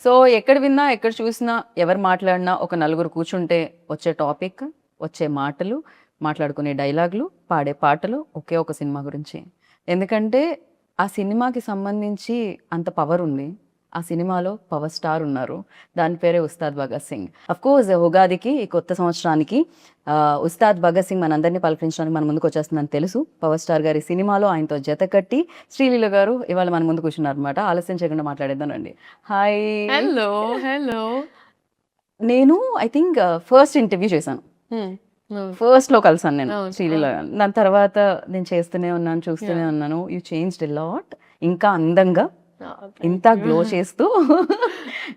So ఎక్కడ విన్నా, ఎక్కడ చూసినా, ఎవరు మాట్లాడినా ఒక నలుగురు కూర్చుంటే వచ్చే టాపిక్, వచ్చే మాటలు, మాట్లాడుకునే డైలాగులు, పాడే పాటలు ఒకే ఒక సినిమా గురించి. ఎందుకంటే ఆ సినిమాకి సంబంధించి అంత పవర్ ఉంది. ఆ సినిమాలో పవర్ స్టార్ ఉన్నారు. దాని పేరే ఉస్తాద్ భగత్ సింగ్. అఫ్‌కోర్స్ ఉగాదికి ఈ కొత్త సంవత్సరానికి ఉస్తాద్ భగత్ సింగ్ మనందరినీ పలకరించడానికి మన ముందుకు వచ్చేస్తుందని తెలుసు. పవర్ స్టార్ గారి సినిమాలో ఆయనతో జతకట్టి శ్రీలీల గారు ఇవాళ మన ముందు కూర్చున్నారనమాట. ఆలస్యం చేయకుండా మాట్లాడేద్దానండి. హాయ్! హలో హలో నేను ఐ థింక్ ఫస్ట్ ఇంటర్వ్యూ చేశాను. ఫస్ట్‌లో కలిసాను నేను అవును, శ్రీలీల గారిని. దాని తర్వాత నేను చేస్తూనే ఉన్నాను, చూస్తూనే ఉన్నాను. You changed a lot. ఇంకా అందంగా, ఇంత గ్లో చేస్తూ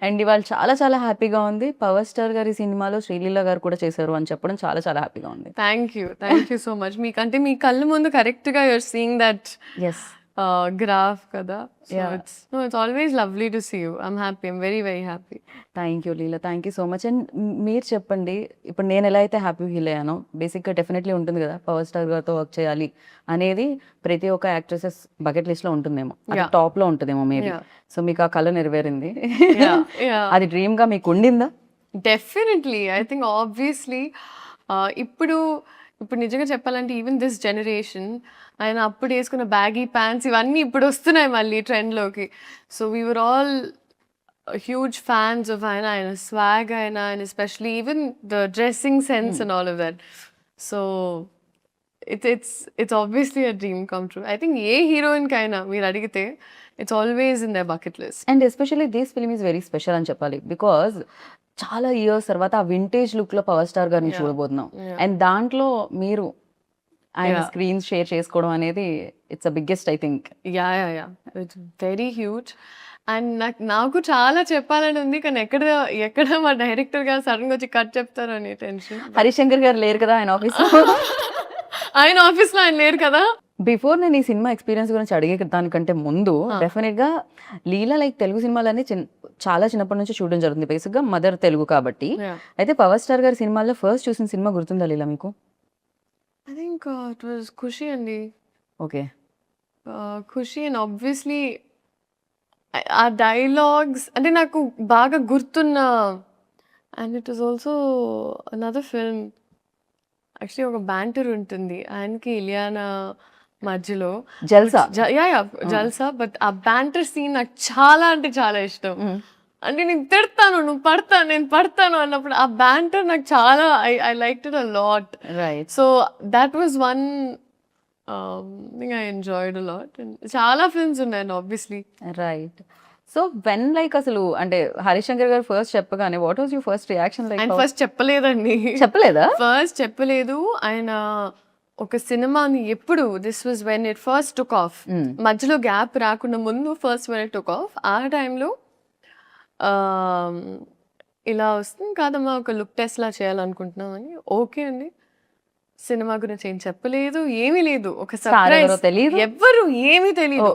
అండ్ ఇవాళ చాలా చాలా హ్యాపీగా ఉంది. పవర్ స్టార్ గారి సినిమాలో శ్రీలీల గారు కూడా చేశారు అని చెప్పడం చాలా చాలా హ్యాపీగా ఉంది. Thank you so much. మీకంటే మీ కళ్ళ ముందు కరెక్ట్ గా you're seeing that's. Graph కదా. Yeah. It's always lovely to see you. I'm happy, I'm very very happy. Thank you Leela, thank you so much. And మీరు చెప్పండి, ఇప్పుడు నేను ఎలా అయితే హ్యాపీ ఫీల్ అయ్యానో బేసిక్గా డెఫినెట్లీ ఉంటుంది కదా పవర్ స్టార్ గారితో వర్క్ చేయాలి అనేది ప్రతి ఒక్క యాక్ట్రెసెస్ బకెట్ లిస్ట్లో ఉంటుందేమో, అది Yeah. టాప్లో ఉంటుందేమో మేబీ. Yeah. సో మీకు ఆ కళ నెరవేరింది. Yeah. అది డ్రీమ్గా మీకు ఉండిందా? డెఫినెట్లీ ఐ థింక్ ఆబ్వియస్లీ ఇప్పుడు ఇప్పుడు నిజంగా చెప్పాలంటే ఈవెన్ దిస్ జనరేషన్ ఆయన అప్పుడు వేసుకున్న బ్యాగీ ప్యాంట్స్ ఇవన్నీ ఇప్పుడు వస్తున్నాయి మళ్ళీ ట్రెండ్లోకి. So we were all huge fans of ఆయన స్వాగ్ ఆయన especially even the dressing sense and all of that. So it's obviously a dream come true. I think ఏ హీరోయిన్ కైనా మీరు అడిగితే it's always in the bucket list. And especially this film is very special అని చెప్పాలి. Because చాలా years తర్వాత ఆ vintage లుక్లో పవర్ స్టార్ గారిని చూడబోతున్నాం. అండ్ దాంట్లో మీరు ఆయన స్క్రీన్ షేర్ చేసుకోవడం అనేది it's a biggest I think. Yeah it's very huge. And నాకు చాలా చెప్పాలని ఉంది, కానీ ఎక్కడ మా డైరెక్టర్ గారు సడన్గా వచ్చి కట్ చెప్తారు అని టెన్షన్. హరిశంకర్ గారు లేరు కదా ఆయన ఆఫీస్. ఆయన ఆఫీస్లో ఆయన లేరు కదా. బిఫోర్ నేను ఈ సినిమా ఎక్స్పీరియన్స్ గురించి అడిగే దానికంటే ముందు డెఫినెట్గా లీలా లైక్ తెలుగు సినిమాలన్నీ చాలా చిన్నప్పటి నుంచి చూడడం జరుగుతుంది. బేసిక్గా మదర్ తెలుగు కాబట్టి. అయితే పవర్ స్టార్ గారి సినిమాల్లో ఫస్ట్ చూసిన సినిమా గుర్తుందా లీలా మీకు? ఐ థింక్ ఇట్ వాజ్ ఖుషి అండి. ఓకే. ఖుషి అండ్ ఆబ్వియస్లీ ఆ డైలాగ్స్ అంటే నాకు బాగా గుర్తున్న. And it was also another film. Actually ఒక బ్యాంటర్ ఉంటుంది ఆయనకి ఇలియానా మధ్యలో, జల్సా. జల్సా. బట్ ఆ బ్యాంటర్ సీన్ నాకు చాలా అంటే చాలా ఇష్టం. అంటే నేను తిడతాను, నువ్వు పడతాను, నేను పడతాను అన్నప్పుడు ఆ బ్యాంటర్ నాకు చాలా I like it a lot. Right. So that was one thing I enjoyed a lot. చాలా ఫిల్మ్స్ ఉన్నాయండి obviously. Right. So when like అసలు అంటే హరిశంకర్ గారు ఫస్ట్ చెప్పగానే what was your first reaction? Like ఆయన ఫస్ట్ చెప్పలేదండి. చెప్పలేదా? ఫస్ట్ చెప్పలేదు ఆయన. ఒక సినిమాని ఎప్పుడు this was when it first took off, మధ్యలో గ్యాప్ రాకుండా ముందు first when it took off, ఆ టైంలో ఇలా వస్తుంది కాదమ్మా ఒక లుక్ టెస్ట్ లా చేయాలనుకుంటున్నామని. ఓకే అండి. సినిమా గురించి ఏం చెప్పలేదు, ఏమీ లేదు. ఒక సర్ప్రైజ్, ఎవ్వరు ఏమీ తెలియదు.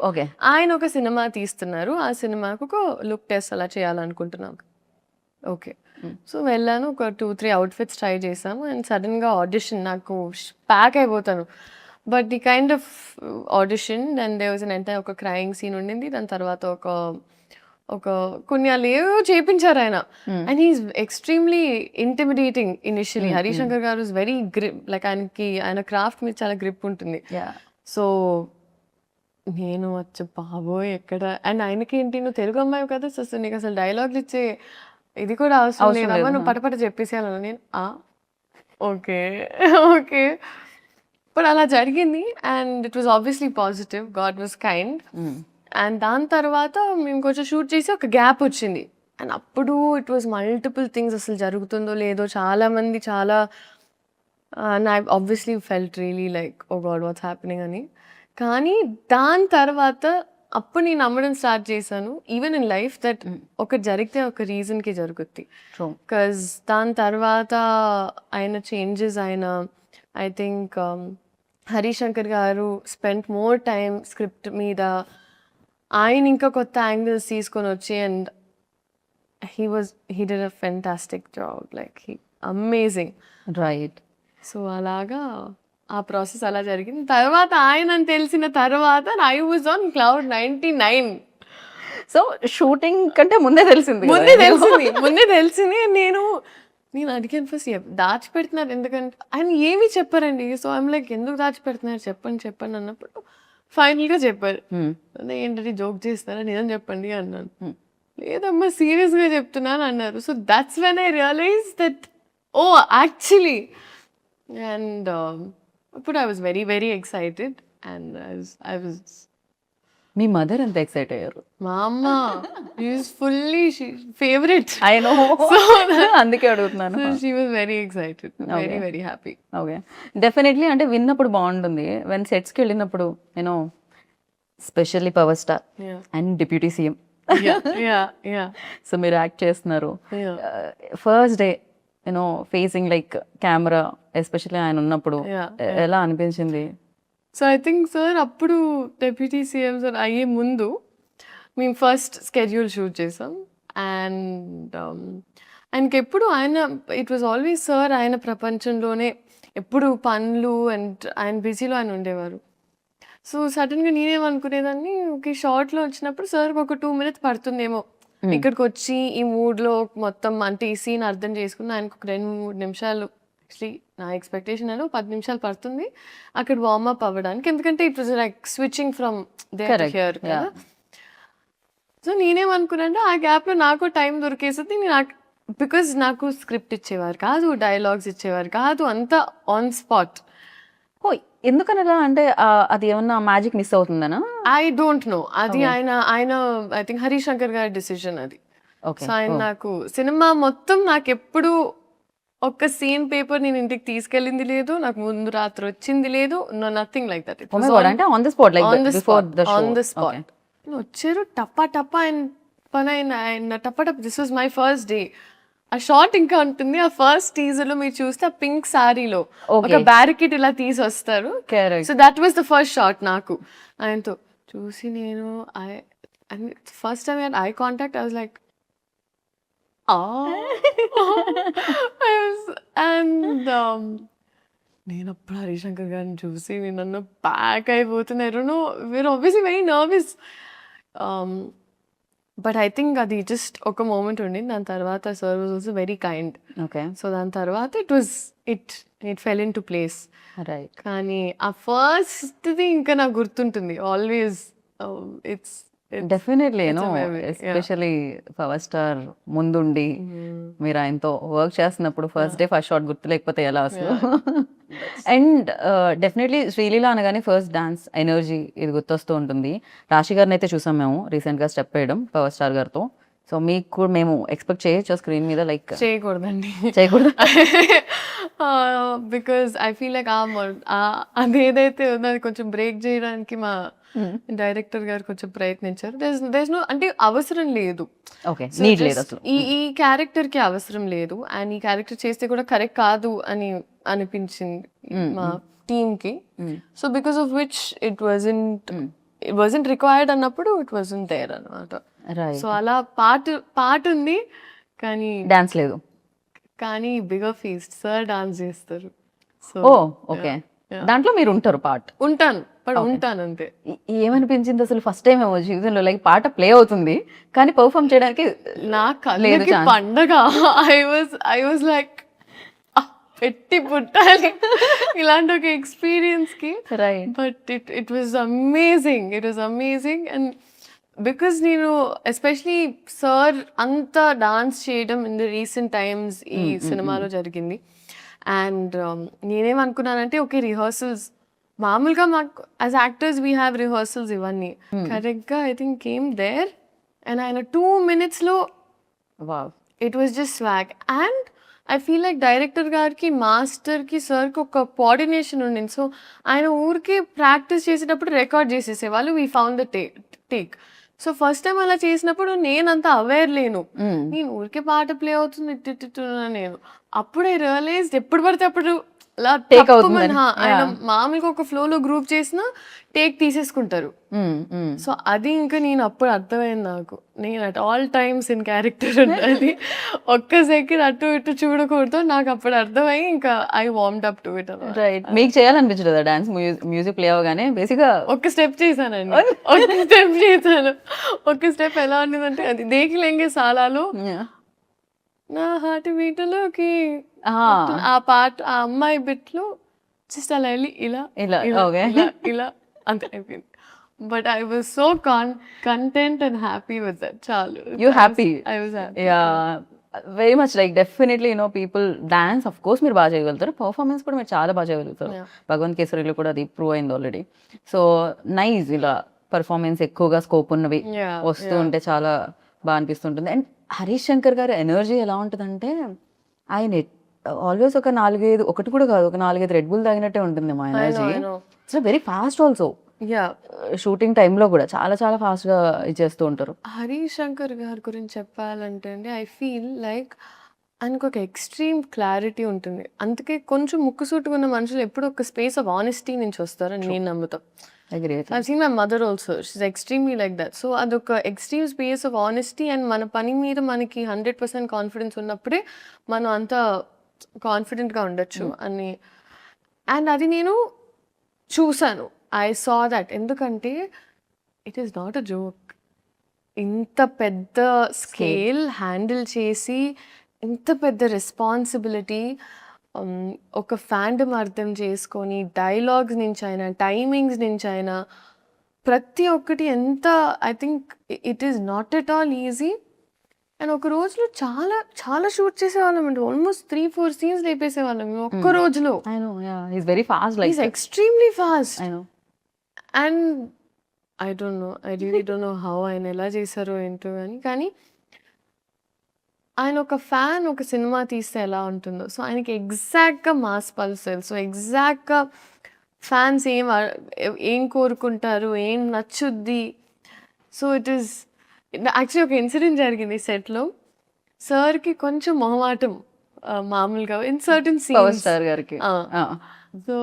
ఆయన ఒక సినిమా తీస్తున్నారు, ఆ సినిమాకు ఒక లుక్ టెస్ట్ అలా చేయాలనుకుంటున్నాం. ఓకే. సో వెళ్ళాను, ఒక 2-3 అవుట్ఫిట్స్ ట్రై చేసాము. అండ్ సడన్గా ఆడిషన్, నాకు ప్యాక్ అయిపోతాను. But the kind of audition and they was అంటే ఒక క్రయింగ్ సీన్ ఉండింది. దాని తర్వాత ఒక కొన్ని వాళ్ళు ఏవో చేయించారు ఆయన. And he's extremely intimidating initially. Harishankar గారు ఇస్ వెరీ గ్రిప్, లైక్ ఆయన క్రాఫ్ట్ మీద చాలా గ్రిప్ ఉంటుంది. సో నేను వచ్చి బాబోయ్ ఎక్కడ. అండ్ ఆయనకి ఏంటి, నువ్వు తెలుగు అమ్మాయి కదా, సో నీకు అసలు డైలాగులు ఇచ్చే ఇది కూడా అవసరం లేదమ్మా, నువ్వు పటపట చెప్పేసేయాలను. నేను ఓకే ఓకే. బట్ అలా జరిగింది. And it was obviously positive, God was kind. And దాని తర్వాత మేము కొంచెం షూట్ చేసి ఒక గ్యాప్ వచ్చింది. అండ్ అప్పుడు ఇట్ వాజ్ మల్టిపుల్ థింగ్స్, అసలు జరుగుతుందో లేదో చాలామంది చాలా I obviously felt really like oh god what's happening అని. కానీ దాని తర్వాత అప్పుడు నేను నమ్మడం స్టార్ట్ చేశాను, ఈవెన్ ఇన్ లైఫ్ దట్ ఒకటి జరిగితే ఒక రీజన్కి జరుగుద్ది. బికాజ్ దాని తర్వాత ఆయన చేంజెస్, ఆయన ఐ థింక్ హరిశంకర్ గారు స్పెండ్ మోర్ టైం స్క్రిప్ట్ మీద. ఆయన ఇంకా కొత్త యాంగిల్స్ తీసుకొని వచ్చి and he did a fantastic job, like amazing. Right. So అలాగా ఆ ప్రాసెస్ అలా జరిగింది. తర్వాత ఆయన తెలిసిన తర్వాత I was on cloud 99. So shooting కంటే ముందే తెలిసింది కదా. ముందే తెలిసింది. నేను అడిగాను ఫస్ట్ దాచిపెడుతున్నారు ఎందుకంటే ఆయన ఏమి చెప్పారండి. సో ఐమ్ లైక్ ఎందుకు దాచిపెడుతున్నారు చెప్పండి అన్నప్పుడు ఫైనల్గా చెప్పారు. అదే ఏంటంటే జోక్ చేస్తారా నిజం చెప్పండి అన్నాను. లేదమ్మా సీరియస్గా చెప్తున్నాను అన్నారు. So that's when I realise that oh actually. And అప్పుడు I was very very excited and I was మీ మదర్ ఎంత ఎక్సైట్ అయ్యారు? మా అమ్మ is fully favourite. I know, అందుకే అడుగుతున్నాను. She was very excited, very very happy. Okay, definitely. అంటే విన్నప్పుడు బాగుంటుంది. వెన్ సెట్స్కి వెళ్ళినప్పుడు నేను specially power star and deputy CM, so మీరు యాక్ట్ చేస్తున్నారు. First day you know facing like camera, especially ఆయన ఉన్నప్పుడు ఎలా అనిపించింది? సో ఐ థింక్ సార్ అప్పుడు డెప్యూటీ సీఎం సార్ అయ్యే ముందు మేము ఫస్ట్ స్కెడ్యూల్ షూట్ చేసాం. అండ్ ఆయనకి ఎప్పుడు ఇట్ వాజ్ ఆల్వేస్ సార్ ఆయన ప్రపంచంలోనే ఎప్పుడు పనులు అండ్ ఆయన బిజీలో ఆయన ఉండేవారు. సో సడన్గా నేనేమనుకునేదాన్ని, ఓకే షార్ట్లో వచ్చినప్పుడు సార్కి ఒక 2 minutes పడుతుందేమో ఇక్కడికి వచ్చి ఈ మూడ్లో మొత్తం అంటే ఈ సీన్ అర్థం చేసుకుని ఆయనకు ఒక 2-3 నిమిషాలు, యాక్చువల్లీ నా ఎక్స్పెక్టేషన్ అని 10 నిమిషాలు పడుతుంది అక్కడ వార్మప్ అవ్వడానికి, ఎందుకంటే it was like switching from there to here కదా. సో నేనేమనుకున్నా అంటే ఆ గ్యాప్లో నాకు టైం దొరికేసింది. బికాజ్ నాకు స్క్రిప్ట్ ఇచ్చేవారు కాదు, డైలాగ్స్ ఇచ్చేవారు కాదు, అంతా ఆన్ స్పాట్. ఓ, ఎందుకనలా? అంటే అది ఏమన్నా మ్యాజిక్ మిస్ అవుతుందనా? I don't know. అది ఆయన ఐ థింక్ హరీష్ శంకర్ గారి డిసిషన్ అది. సో ఆయన నాకు సినిమా మొత్తం నాకు ఎప్పుడు ఒక్క సీన్ పేపర్ నేను ఇంటికి తీసుకెళ్ళింది లేదు, నాకు ముందు రాత్రి వచ్చింది లేదు, నథింగ్ లైక్ దట్. అంటే on the spot, like before the show. On the spot వచ్చారు, టప్పా ఆయన పని ఆయన టప్ప. This was my first day. ఆ షార్ట్ ఇంకా ఉంటుంది. ఆ ఫస్ట్ టీజర్ లో మీరు చూస్తే ఆ పింక్ సారీలో ఒక బ్యారికేడ్ ఇలా తీసి వస్తారు. So that was the first shot. నాకు ఆయనతో చూసి నేను first time I contact, I was like and నేను అప్పుడు హరిశంకర్ గారిని చూసి నన్ను ప్యాక్ అయిపోతున్నారు. We're obviously very nervous. But I think అది జస్ట్ ఒక మూమెంట్ ఉండింది. దాని తర్వాత sir was also very kind. Okay, so దాని తర్వాత it fell into place. Right. కానీ ఆ ఫస్ట్ది ఇంకా నాకు గుర్తుంటుంది always. It's definitely especially power star ముందుండి మీరు ఆయనతో వర్క్ చేస్తున్నప్పుడు ఫస్ట్ డే ఫస్ట్ షాట్ గుర్తు లేకపోతే ఎలా అసలు. అండ్ డెఫినెట్లీ శ్రీలీల అనగానే ఫస్ట్ డాన్స్ ఎనర్జీ ఇది గుర్తొస్తూ ఉంటుంది. రాశి గారిని అయితే చూసాం మేము రీసెంట్గా స్టెప్ వేయడం పవర్ స్టార్ గారితో. సో మీకు కూడా మేము ఎక్స్పెక్ట్ చేయొచ్చు స్క్రీన్ మీద? లైక్ చేయకూడదండి, చేయకూడదు. బికాజ్ ఐ ఫీల్ లైక్ అదేదైతే ఉందో అది కొంచెం బ్రేక్ చేయడానికి మా డైరెక్టర్ గారు కొంచెం ప్రయత్నించారు. దేస్ నో అంటే అవసరం లేదు. ఓకే, నీడ్ లేదు అసలు. ఈ క్యారెక్టర్ కి అవసరం లేదు. అండ్ ఈ క్యారెక్టర్ చేస్తే కూడా కరెక్ట్ కాదు అని అనిపించింది మా టీమ్ కి. So because of which it wasn't required అన్నప్పుడు ఇట్ వాజంట్ దేర్ అన్నమాట. సో అలా పాట ఉంది కానీ డాన్స్ లేదు. కానీ బిగర్ ఫీస్ట్ సార్ డాన్స్ చేస్తారు. సో ఓకే, దాంట్లో మీరు ఉంటారు పార్ట్? ఉంటాను అంతే. ఏమనిపించింది అసలు ఫస్ట్ టైం ఏమో జీవితంలో లైక్ పాట ప్లే అవుతుంది కానీ పర్ఫామ్ చేయడానికి నాకు లేదు పండగ. ఐ వాజ్ లైక్ పెట్టి పుట్టాలి ఇలాంటి ఒక ఎక్స్పీరియన్స్ కి. But it was amazing. And because నేను ఎస్పెషలీ సార్ అంతా డాన్స్ చేయడం ఇన్ ద రీసెంట్ టైమ్స్ ఈ సినిమాలో జరిగింది. అండ్ నేనేమనుకున్నానంటే ఓకే రిహర్సల్స్ మామూలుగా మాకు as actors we have rehearsals ఇవన్నీ కరెక్ట్గా I think came there and ఆయన 2 minutes లో it was just swag. And I feel like director గారికి మాస్టర్కి సార్కి ఒక కోఆర్డినేషన్ ఉండింది. సో ఆయన ఊరికి ప్రాక్టీస్ చేసేటప్పుడు రికార్డ్ చేసేసేవాళ్ళు. We found the take. So first time అలా చేసినప్పుడు నేనంత అవేర్ లేను. నేను ఊరికే పాట ప్లే అవుతుంది నేను అప్పుడే రియలైజ్ ఎప్పుడు పడితే అప్పుడు అలా Take తప్పుమని, అవుతుందని. ఆయన Yeah. మామూలుగా ఒక ఫ్లోలో గ్రూప్ చేసినా టేక్ తీసేసుకుంటారు. సో అది ఇంకా నేను అప్పుడు అర్థమైంది నాకు, నేను at all times in character ఉండాలి, ఒక్క సెకండ్ అటు ఇటు చూడకూడదు. నాకు అప్పుడు అర్థమయ్యి ఇంకా I warmed up to it. Right. మీకు చేయాలనిపించలేదా డాన్స్? మ్యూజిక్ ప్లే అవ్వగానే బేసిక్గా ఒక స్టెప్ చేశానండి, ఒక స్టెప్ చేశాను. ఒక స్టెప్ ఎలా ఉండేదంటే, అది దేఖి లెంగే సాలాలో నా హార్ట్ బీట్లోకి ఆ పాట, ఆ అమ్మాయి బిట్లో జస్ట్ అలా వెళ్ళి ఇలా ఇలా ఓకే. ఇలా అంతే అయిపోయింది. But I was so content and happy with that. చాలు. You happy? I was happy. Yeah, very much. Like definitely people dance of course మీరు బాగా చేయగలుగుతారు, పర్ఫార్మెన్స్ కూడా మీరు చాలా బాగా చేయగలుగుతారు. భగవంత్ కేసరిలో కూడా అది ప్రూవ్ అయింది ఆల్రెడీ. సో నైస్, ఇలా పర్ఫార్మెన్స్ ఎక్కువగా స్కోప్ ఉన్నవి వస్తూ ఉంటే చాలా బాగా అనిపిస్తుంటుంది. అండ్ హరీష్ శంకర్ గారి ఎనర్జీ ఎలా ఉంటుందంటే, ఆయన ఆల్వేస్ ఒక 4-5, ఒకటి కూడా కాదు, ఒక 4-5 రెడ్ బుల్ తాగినట్టే ఉంటుంది మా energy. It's very fast also. Shooting టైంలో కూడా చాలా చాలా ఫాస్ట్గా ఇచ్చేస్తూ ఉంటారు. హరీష్ శంకర్ గారి గురించి చెప్పాలంటే అండి, ఐ ఫీల్ లైక్ ఆయనకు ఒక ఎక్స్ట్రీమ్ క్లారిటీ ఉంటుంది. అందుకే కొంచెం ముక్కుసూటుగా ఉన్న మనుషులు ఎప్పుడు ఒక స్పేస్ ఆఫ్ ఆనెస్టీ నుంచి వస్తారని నేను నమ్ముతాను. I've seen my mother also. She's extremely like that. So అదొక extreme space of honesty. And మన పని మీద మనకి 100% కాన్ఫిడెన్స్ ఉన్నప్పుడే మనం అంత కాన్ఫిడెంట్గా ఉండొచ్చు అని. అండ్ అది నేను చూసాను, ఐ సా దట్. ఎందుకంటే it is not a joke. ఇంత పెద్ద స్కేల్ హ్యాండిల్ చేసి, ఇంత పెద్ద రెస్పాన్సిబిలిటీ, ఒక ఫ్యాండమ్ అర్థం చేసుకొని, డైలాగ్స్ నుంచి అయినా, టైమింగ్స్ నుంచి అయినా, ప్రతి ఒక్కటి ఎంత, I think it is not at all easy. And ఒక రోజులో చాలా చాలా షూట్ చేసేవాళ్ళం అండి. ఆల్మోస్ట్ 3-4 సీన్స్ లేపేసేవాళ్ళం ఒక్క రోజులో. I know, yeah. He's very fast, like is extremely fast. I know. And I don't no, I really don't know how ఆయన ఎలా చేశారో ఏంటో కానీ ఆయన ఒక ఫ్యాన్ ఒక సినిమా తీస్తే ఎలా ఉంటుందో, సో ఆయనకి ఎగ్జాక్ట్గా మాస్ పల్స్ తెలుసు. ఎగ్జాక్ట్గా ఫ్యాన్స్ ఏం కోరుకుంటారు, ఏం నచ్చుద్ది. సో ఇట్ ఈస్ యాక్చువల్లీ ఒక ఇన్సిడెంట్ జరిగింది సెట్లో. సార్కి కొంచెం మొహమాటం మామూలుగా in certain power scenes. Star గారికి సో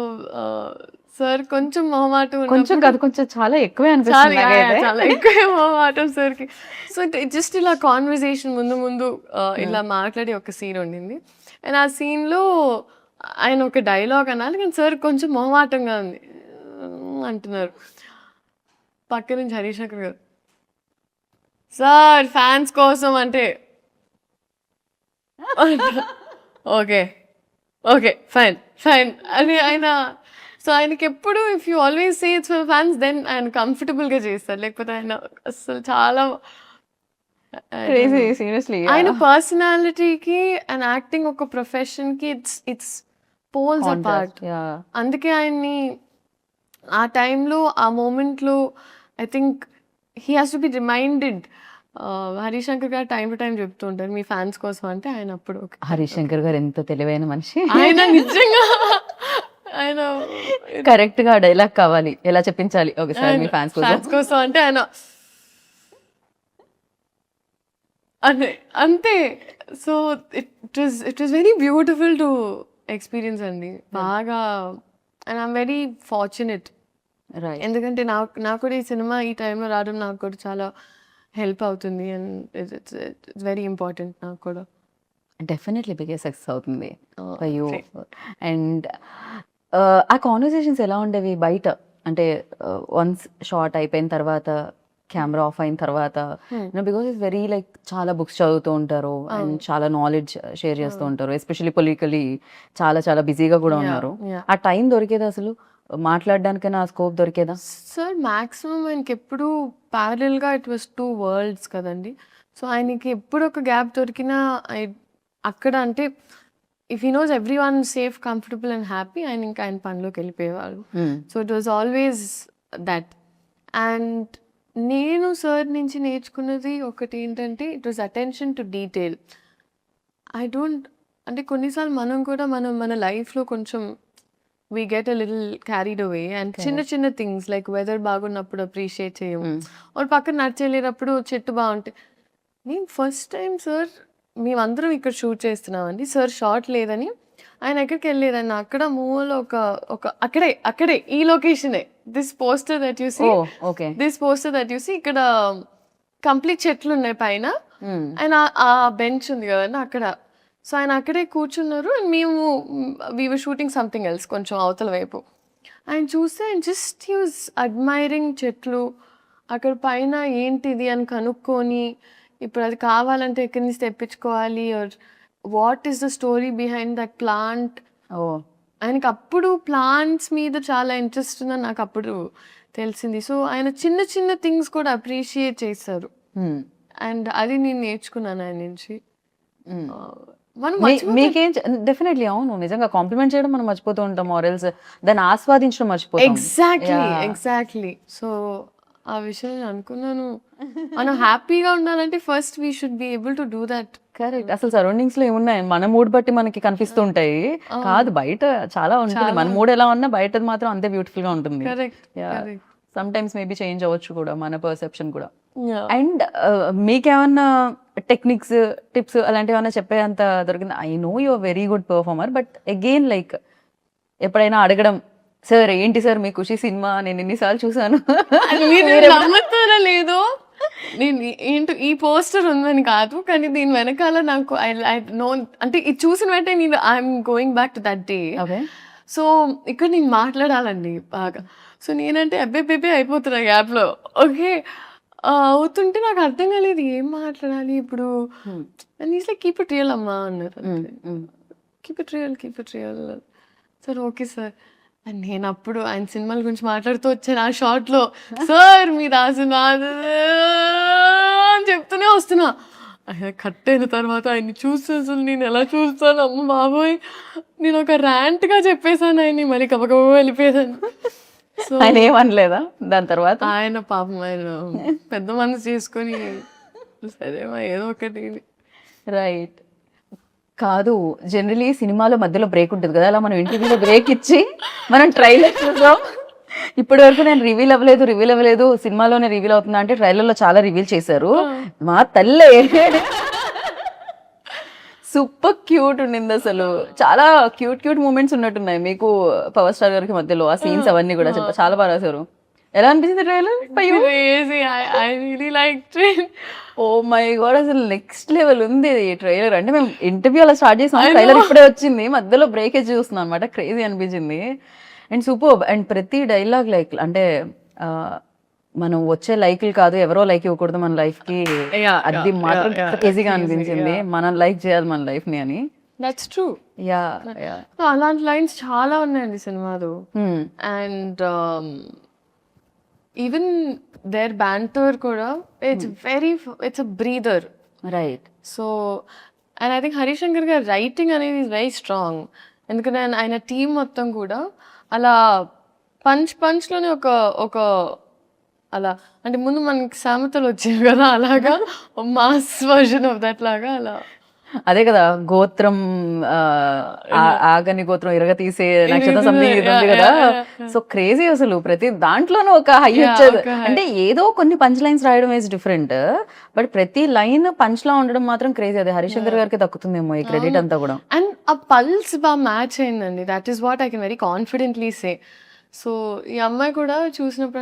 సార్ కొంచెం మొహమాటం కొంచెం కాదు, కొంచెం చాలా ఎక్కువే అనిపిస్తుంది నాకైతే. చాలా ఎక్కువ మొహమాటం సార్కి. సో జస్ట్ ఇలా కాన్వర్సేషన్ ముందు ఇలా మాట్లాడి ఒక సీన్ ఉండింది. అండ్ ఆ సీన్లో ఆయన ఒక డైలాగ్ అనాలి, కానీ సార్ కొంచెం మొహమాటంగా ఉంది అంటున్నారు. పక్క నుంచి హరీష్ శంకర్ గారు, సార్ ఫ్యాన్స్ కోసం అంటే ఓకే ఓకే ఫైన్ ఫైన్ అని ఆయన. సో ఆయనకి ఎప్పుడు if you always say it's for fans, then ఆయన కంఫర్టబుల్గా చేస్తారు. లేకపోతే ఆయన అసలు చాలా క్రేజీ, సీరియస్లీ. ఆయన పర్సనాలిటీకి అండ్ యాక్టింగ్ ఒక ప్రొఫెషన్కి ఇట్స్ పోల్స్ అపార్ట్. అందుకే ఆయన్ని ఆ టైంలో, ఆ మూమెంట్లో I think he has to be reminded. Harish Shankar గారు టైం టు టైం చెప్తూ ఉంటారు మీ ఫ్యాన్స్ కోసం అంటే, ఆయన అప్పుడు హరీష్ శంకర్ గారు ఎంత తెలివైన మనిషి. ఆయన నిజంగా ఆయన కరెక్ట్ గా డైలాగ్ కావాలి, ఎలా చెప్పించాలి ఒకసారి మీ ఫ్యాన్స్ కోసం అంటే ఆయన అంతే. So it was very beautiful to experience అండి, బాగా. అండ్ ఐఎమ్ వెరీ ఫార్చునేట్, ఎందుకంటే నాకు కూడా ఈ సినిమా ఈ టైంలో రావడం నాకు కూడా చాలా హెల్ప్ అవుతుంది. అండ్ ఇట్స్ వెరీ ఇంపార్టెంట్ నాకు కూడా. డెఫినెట్లీ బిగ్గెస్ట్ సక్సెస్ అవుతుంది ఫర్ యూ. అండ్ ఆ కాన్వర్సేషన్స్ ఎలా ఉండేవి బయట? అంటే వన్స్ షార్ట్ అయిపోయిన తర్వాత, కెమెరా ఆఫ్ అయిన తర్వాత, బికాస్ ఇట్స్ వెరీ లైక్ చాలా బుక్స్ చదువుతూ ఉంటారు అండ్ చాలా నాలెడ్జ్ షేర్ చేస్తూ ఉంటారు, ఎస్పెషల్లీ పొలిటికలీ చాలా చాలా బిజీగా కూడా ఉన్నారు. ఆ టైం దొరికేదా అసలు మాట్లాడడానికైనా? ఆ స్కోప్ దొరికేదా? సార్ మ్యాక్సిమం ఆయనకి ఎప్పుడు ప్యారలల్గా ఇట్ వాస్ 2 వరల్డ్స్ కదండి. సో ఆయనకి ఎప్పుడు ఒక గ్యాప్ దొరికినా అక్కడ అంటే if he knows everyone safe, comfortable and happy, ఆయన ఇంకా ఆయన పనిలోకి వెళ్ళిపోయేవాళ్ళు. So it was always that. And నేను సార్ నుంచి నేర్చుకున్నది ఒకటి ఏంటంటే, it was attention to detail. అంటే కొన్నిసార్లు మనం కూడా మన లైఫ్లో కొంచెం we get a little carried away and చిన్న థింగ్స్ లైక్ వెదర్ బాగున్నప్పుడు అప్రిషియేట్ చేయము, ఒక పక్కన నడిచేళ్ళేటప్పుడు చెట్టు బాగుంటే. నేను ఫస్ట్ టైం సార్ మేమందరం ఇక్కడ షూట్ చేస్తున్నామండి, సార్ షార్ట్ లేదని ఆయన ఎక్కడికి వెళ్ళేదన్న అక్కడ మూవీలో ఒక అక్కడే ఈ లొకేషనే this poster that you see okay this poster that you see ఇక్కడ కంప్లీట్ చెట్లు ఉన్నాయి పైన ఆయన ఆ బెంచ్ ఉంది కదండి అక్కడ. సో ఆయన అక్కడే కూర్చున్నారు అండ్ మేము వీ షూటింగ్ సంథింగ్ ఎల్స్ కొంచెం అవతల వైపు. ఆయన చూస్తే ఆయన జస్ట్ యూస్ అడ్మైరింగ్ చెట్లు అక్కడ పైన ఏంటిది అని కనుక్కొని ఇప్పుడు అది కావాలంటే ఎక్కడి నుంచి తెప్పించుకోవాలి or what is the story behind that plant. ఆయనకి అప్పుడు ప్లాంట్స్ మీద చాలా ఇంట్రెస్ట్ ఉందని నాకు అప్పుడు తెలిసింది. సో ఆయన చిన్న చిన్న థింగ్స్ కూడా అప్రిషియేట్ చేస్తారు అండ్ అది నేను నేర్చుకున్నాను ఆయన నుంచి. మీకేం డెఫినెట్లీ అవును నిజంగా కాంప్లిమెంట్ చేయడం మనం మర్చిపోతూ ఉంటాం ఆర్ఎల్స్ దాన్ని ఆస్వాదించడం మర్చిపోతాం. ఎగ్జాక్ట్లీ సో ఆ విషయం నేను అనుకున్నాను మనం హ్యాపీగా ఉండాలంటే first we should be able to do that. Correct. అసలు సరౌండింగ్స్ లో ఏమున్నాయి మన మూడ్ బట్టి మనకి కనిపిస్తూ ఉంటాయి కాదు బయట చాలా ఉంటుంది మన మూడ్ ఎలా ఉన్నా బయటది మాత్రం అంతే బ్యూటిఫుల్ గా ఉంటుంది. సమ్ టైమ్స్ మేబీ చేంజ్ అవ్వచ్చు కూడా మన పర్సెప్షన్ కూడా. అండ్ మీకేమన్నా టెక్నిక్స్ టిప్స్ అలాంటివి ఏమన్నా చెప్పేంత దొరికింది? I know you are very good performer but again like ఎప్పుడైనా అడగడం సార్ ఏంటి సార్ మీ ఖుషి సినిమా నేను ఎన్నిసార్లు చూసాను నమ్ముతారా లేదో నేను ఏంటో ఈ పోస్టర్ ఉందని కాదు కానీ దీని వెనకాల నాకు ఐ నో అంటే ఇది చూసిన వెంటనే నేను I'm going back to that day. So ఇక్కడ నేను మాట్లాడాలండి బాగా. సో నేనంటే అబ్బే అయిపోతున్నా గ్యాప్లో ఓకే అవుతుంటే నాకు అర్థం కాలేదు ఏం మాట్లాడాలి ఇప్పుడు. And is like keep it real అమ్మా అన్నారు. Keep it real sir okay sir. And నేను అప్పుడు ఆయన సినిమాల గురించి మాట్లాడుతూ వచ్చాను ఆ షార్ట్లో సార్ మీరు ఆ సినిమా అని చెప్తూనే వస్తున్నా. ఆయన కట్ అయిన తర్వాత ఆయన్ని చూస్తే అసలు నేను ఎలా చూస్తాను అమ్మ బాబోయ్ నేను ఒక ర్యాంట్గా చెప్పేశాను ఆయన్ని మరి కబకబ వెళ్ళిపోయాను. సో ఆయన ఏమనలేదా దాని తర్వాత? ఆయన పాపం ఆయన పెద్ద మనసు చేసుకొని సరేమా ఏదో ఒకటి. రైట్. కాదు జనరలీ సినిమాలో మధ్యలో బ్రేక్ ఉంటుంది కదా అలా మనం ఇంటర్వ్యూలో బ్రేక్ ఇచ్చి మనం ట్రైలర్ చూసాం. ఇప్పటి వరకు నేను రివీల్ అవ్వలేదు సినిమాలోనే రివీల్ అవుతుందా అంటే ట్రైలర్లో చాలా రివీల్ చేశారు. మా తల్లే సూపర్ క్యూట్ ఉండింది అసలు చాలా క్యూట్ మూమెంట్స్ ఉన్నట్టున్నాయి మీకు పవర్ స్టార్ గారికి మధ్యలో ఆ సీన్స్ అవన్నీ కూడా చాలా బాగా రాశారు. ఎలా అనిపించింది ట్రైలర్? ఓ మై గాడ్ అసలు నెక్స్ట్ లెవెల్ ఉంది ఈ ట్రైలర్. అంటే మేము ఇంటర్వ్యూ అలా స్టార్ట్ చేసాం ట్రైలర్ ఇప్పుడే వచ్చింది మధ్యలో బ్రేక్ ఇచ్చి చూస్తున్నాం అనమాట. క్రేజీ అనిపించింది అండ్ సూపర్. అండ్ ప్రతి డైలాగ్ లైక్ అంటే మనం వచ్చే లైక్లు కాదు ఎవరో లైక్ ఇవ్వకూడదు మన లైఫ్ కి అది మాత్రం క్రేజీగా అనిపించింది. మనం లైక్ చేయాలి మన లైఫ్ ని అని. That's true. అలాంటి లైన్స్ చాలా ఉన్నాయండి సినిమాలో. అండ్ ఈవెన్ దేర్ బ్యాంటర్ కూడా it's a breather. Right. So and I think Harish Shankar గారి రైటింగ్ అనేది ఈజ్ వెరీ స్ట్రాంగ్. ఎందుకంటే ఆయన టీం మొత్తం కూడా అలా పంచ్లోనే ఒక అలా అంటే ముందు మనకి సామెతలు వచ్చేవి కదా అలాగా మాస్ వర్జన్ ఆఫ్ దట్ లాగా అలా. అదే కదా గోత్రం ఆగని గోత్రం ఇరగ తీసే నక్షత్రం సంథింగ్ ఉంది కదా. సో క్రేజీ అసలు ప్రతి దాంట్లోనూ ఒక హై వచ్చేది. అంటే ఏదో కొన్ని పంచ్ లైన్స్ రాయడం ఈజ్ డిఫరెంట్ బట్ ప్రతి లైన్ పంచ్ లా ఉండడం మాత్రం క్రేజీ. అదే హరిశంకర్ గారికి దక్కుతుందేమో ఈ క్రెడిట్ అంతా కూడా. అండ్ ఆ పల్స్ బాగా మ్యాచ్ అయిందండి. That is what I can very confidently say. So ఈ అమ్మాయి కూడా చూసినప్పుడు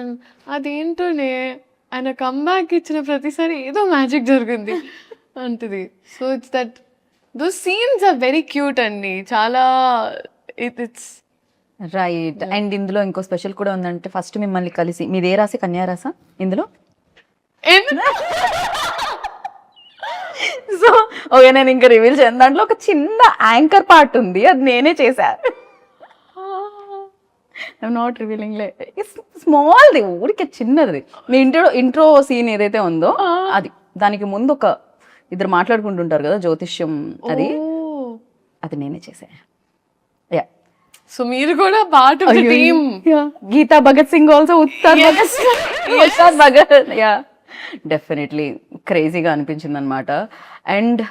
అదేంటోనే ఆయన కమ్బ్యాక్ ఇచ్చిన ప్రతిసారి ఏదో మ్యాజిక్ జరిగింది అంటది. So it's that those scenes are very cute అండి చాలా. It's right. అండ్ ఇందులో ఇంకో స్పెషల్ కూడా ఉందంటే ఫస్ట్ మిమ్మల్ని కలిసి మీదే రాసి కన్యా రాసా ఇందులో? సో ఓకే నేను ఇంకా రివీల్ చేయను. దాంట్లో ఒక చిన్న యాంకర్ పార్ట్ ఉంది అది నేనే చేశా. ఐఎమ్ నాట్ రివీలింగ్ లే స్మాల్ది ఊరికే చిన్నది. మీ ఇంట్రో సీన్ ఏదైతే ఉందో అది దానికి ముందు ఒక ఇద్దరు మాట్లాడుకుంటుంటారు కదా జ్యోతిష్యం అది నేనే చేసా. యా. సో మీరు కూడా part of the team. Geeta Bhagat Singh also ఉత్తార్ భగత్. యా డెఫినెట్లీ క్రేజీగా అనిపించింది అనమాట. అండ్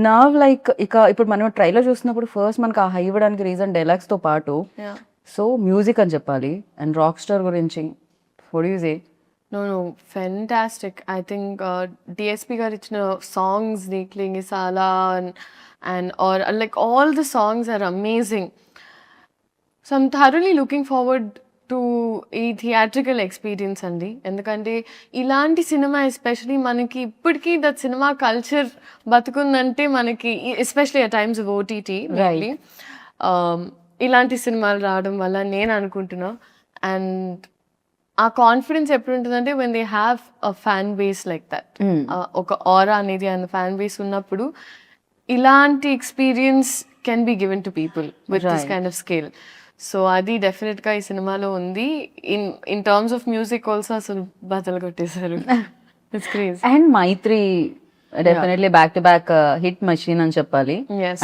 నా లైక్ ఇప్పుడు మనం ట్రైలర్ చూసినప్పుడు ఫస్ట్ మనకు ఆ హై ఇవ్వడానికి రీజన్ డైలాగ్స్ తో పాటు సో మ్యూజిక్ అని చెప్పాలి. అండ్ రాక్ స్టార్ గురించి what do you say? No fantastic. I think DSP గారు ఇచ్చిన సాంగ్స్ నీక్లింగి సాలా and are like all the songs are amazing. So I'm thoroughly looking forward to ఈ థియేట్రికల్ ఎక్స్పీరియన్స్ అండి. ఎందుకంటే ఇలాంటి సినిమా ఎస్పెషలీ మనకి ఇప్పటికీ దట్ సినిమా కల్చర్ బతుకుందంటే మనకి especially at times of OTT ఇలాంటి సినిమాలు రావడం వల్ల నేను అనుకుంటున్నా. అండ్ ఆ కాన్ఫిడెన్స్ ఎప్పుడు ఉంటుందంటే when they have a fan base like that, ఒక ఆరా అనేది అండ్ ఫ్యాన్ బేస్ ఉన్నప్పుడు ఇలాంటి experience can be given to people with this kind of scale. So అది డెఫినెట్గా ఈ సినిమాలో ఉంది. In terms of music also అసలు బద్దలు కొట్టేశారు. It's craze. And Mythri definitely back to back hit machine అని చెప్పాలి.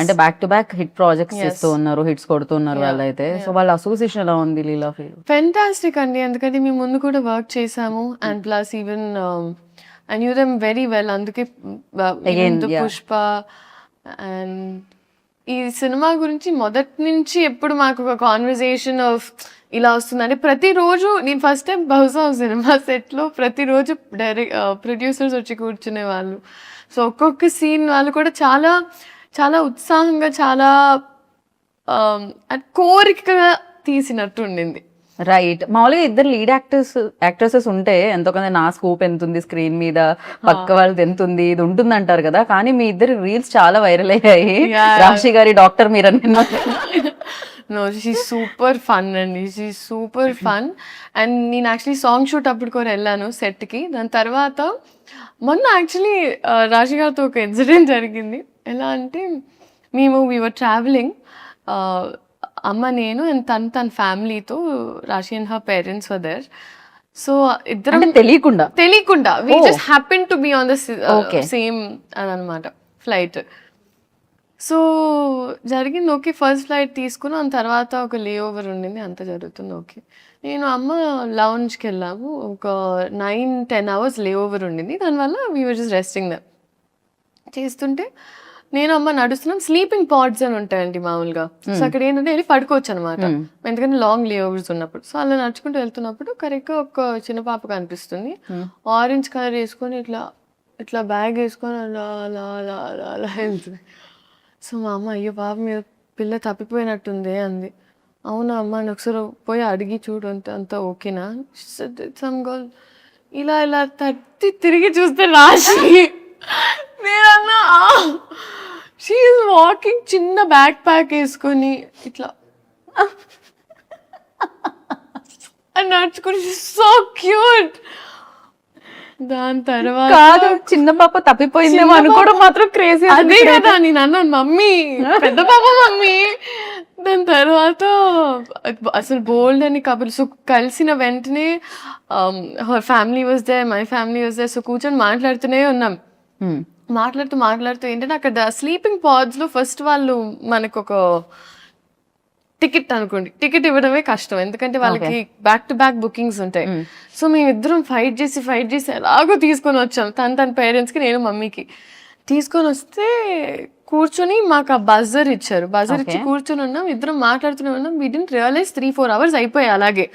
అంటే back to back hit projects చేస్తూ ఉన్నారు, హిట్స్ కొడుతున్నారు వాళ్ళైతే. సో వాళ్ళ అసోసియేషన్ ఎలా ఉంది లీలా ఫీల్? ఫెంటాస్టిక్ అండి. ఎందుకంటే మేము ముందు కూడా వర్క్ చేసాము and plus even I knew them very well. అందుకే పుష్ప అండ్ ఈ సినిమా గురించి మొదటి నుంచి ఎప్పుడు మాకు ఒక కాన్వర్జేషన్ ఆఫ్ ఇలా వస్తుందంటే ప్రతిరోజు నేను ఫస్ట్ టైం బహుశా సినిమా సెట్లో ప్రతిరోజు ప్రొడ్యూసర్స్ వచ్చి కూర్చునే వాళ్ళు. సో ఒక్కొక్క సీన్ వాళ్ళు కూడా చాలా చాలా ఉత్సాహంగా చాలా కోరికగా తీసినట్టు ఉండింది. రైట్. మామూలుగా ఇద్దరు లీడ్ యాక్ట్రెసెస్ ఉంటే ఎంతో కొంత నా స్కోప్ ఎంత ఉంది స్క్రీన్ మీద, పక్క వాళ్ళది ఎంత ఉంది, ఇది ఉంటుంది అంటారు కదా. కానీ మీ ఇద్దరు రీల్స్ చాలా వైరల్ అయ్యాయి. రాశి గారి డాక్టర్ మీరు అని. నో షీఈ్ సూపర్ ఫన్ అండి, షీఈ్ సూపర్ ఫన్. అండ్ నేను యాక్చువల్లీ సాంగ్ షూట్ అప్పుడు కూడా వెళ్ళాను సెట్కి. దాని తర్వాత మొన్న యాక్చువల్లీ రాశి గారితో ఒక ఇన్సిడెంట్ జరిగింది. ఎలా అంటే వీఆర్ ట్రావెలింగ్, అమ్మ నేను అండ్ తన ఫ్యామిలీతో, Rashi and her parents were there. So ఇద్దరం తెలియకుండా we just happen to be on the same అని అనమాట ఫ్లైట్. సో జరిగింది ఓకే. ఫస్ట్ ఫ్లైట్ తీసుకున్నాం, దాని తర్వాత ఒక లే ఓవర్ ఉండింది, అంత జరుగుతుంది ఓకే. నేను అమ్మ లౌంజ్కి వెళ్ళాము, ఒక 9-10 hours లే ఓవర్ ఉండింది. దానివల్ల వీ వర్ జస్ట్ రెస్టింగ్ దమ్ చేస్తుంటే నేను అమ్మ నడుస్తున్నాం. స్లీపింగ్ పాడ్స్ అని ఉంటాయండి మామూలుగా. సో అక్కడ ఏంటంటే వెళ్ళి పడుకోవచ్చు అనమాట, ఎందుకంటే లాంగ్ లే ఓవర్స్ ఉన్నప్పుడు. సో అలా నడుచుకుంటూ వెళ్తున్నప్పుడు కరెక్ట్గా ఒక చిన్న పాప కనిపిస్తుంది, ఆరెంజ్ కలర్ వేసుకొని ఇట్లా ఇట్లా బ్యాగ్ వేసుకొని అలా అలా అలా అలా అలా వెళ్తుంది. సో మా అమ్మ అయ్యో పాప మీద పిల్ల తప్పిపోయినట్టుంది అంది. అవునా అమ్మ అని ఒకసారి పోయి అడిగి చూడు అంతా ఓకేనా. సమ్ గర్ల్ ఇలా ఇలా తట్టి తిరిగి చూస్తే రాశి. నేనన్నా షీ ఈజ్ వాకింగ్, చిన్న బ్యాక్ ప్యాక్ వేసుకొని ఇట్లా అని నడుచుకొని, సో క్యూట్. దాని తర్వాత చిన్న పాప తప్పిపోయిందేమో అనుకోవడం మాత్రం క్రేజీ. అదే కదా నేను అన్నాను, మమ్మీ పెద్ద పాప మమ్మీ. దాని తర్వాత అసలు బోల్డ్ అని కబుర్లు. సో కలిసిన వెంటనే her family was there, my family was there. So కూర్చొని మాట్లాడుతూనే ఉన్నాం. మాట్లాడుతూ ఏంటంటే అక్కడ స్లీపింగ్ పాడ్స్లో ఫస్ట్ వాళ్ళు మనకు ఒక టికెట్ అనుకోండి, టికెట్ ఇవ్వడమే కష్టం, ఎందుకంటే వాళ్ళకి బ్యాక్ టు బ్యాక్ బుకింగ్స్ ఉంటాయి. సో మేమిద్దరం ఫైట్ చేసి ఎలాగో తీసుకొని వచ్చాం. తన పేరెంట్స్కి, నేను మమ్మీకి తీసుకొని వస్తే కూర్చొని మాకు ఆ బజర్ ఇచ్చారు. బజర్ ఇచ్చి కూర్చొని ఉన్నాం, ఇద్దరం మాట్లాడుతూనే ఉన్నాం. వీ డిడ్ంట్ రియలైజ్ 3-4 hours అయిపోయాయి అలాగే.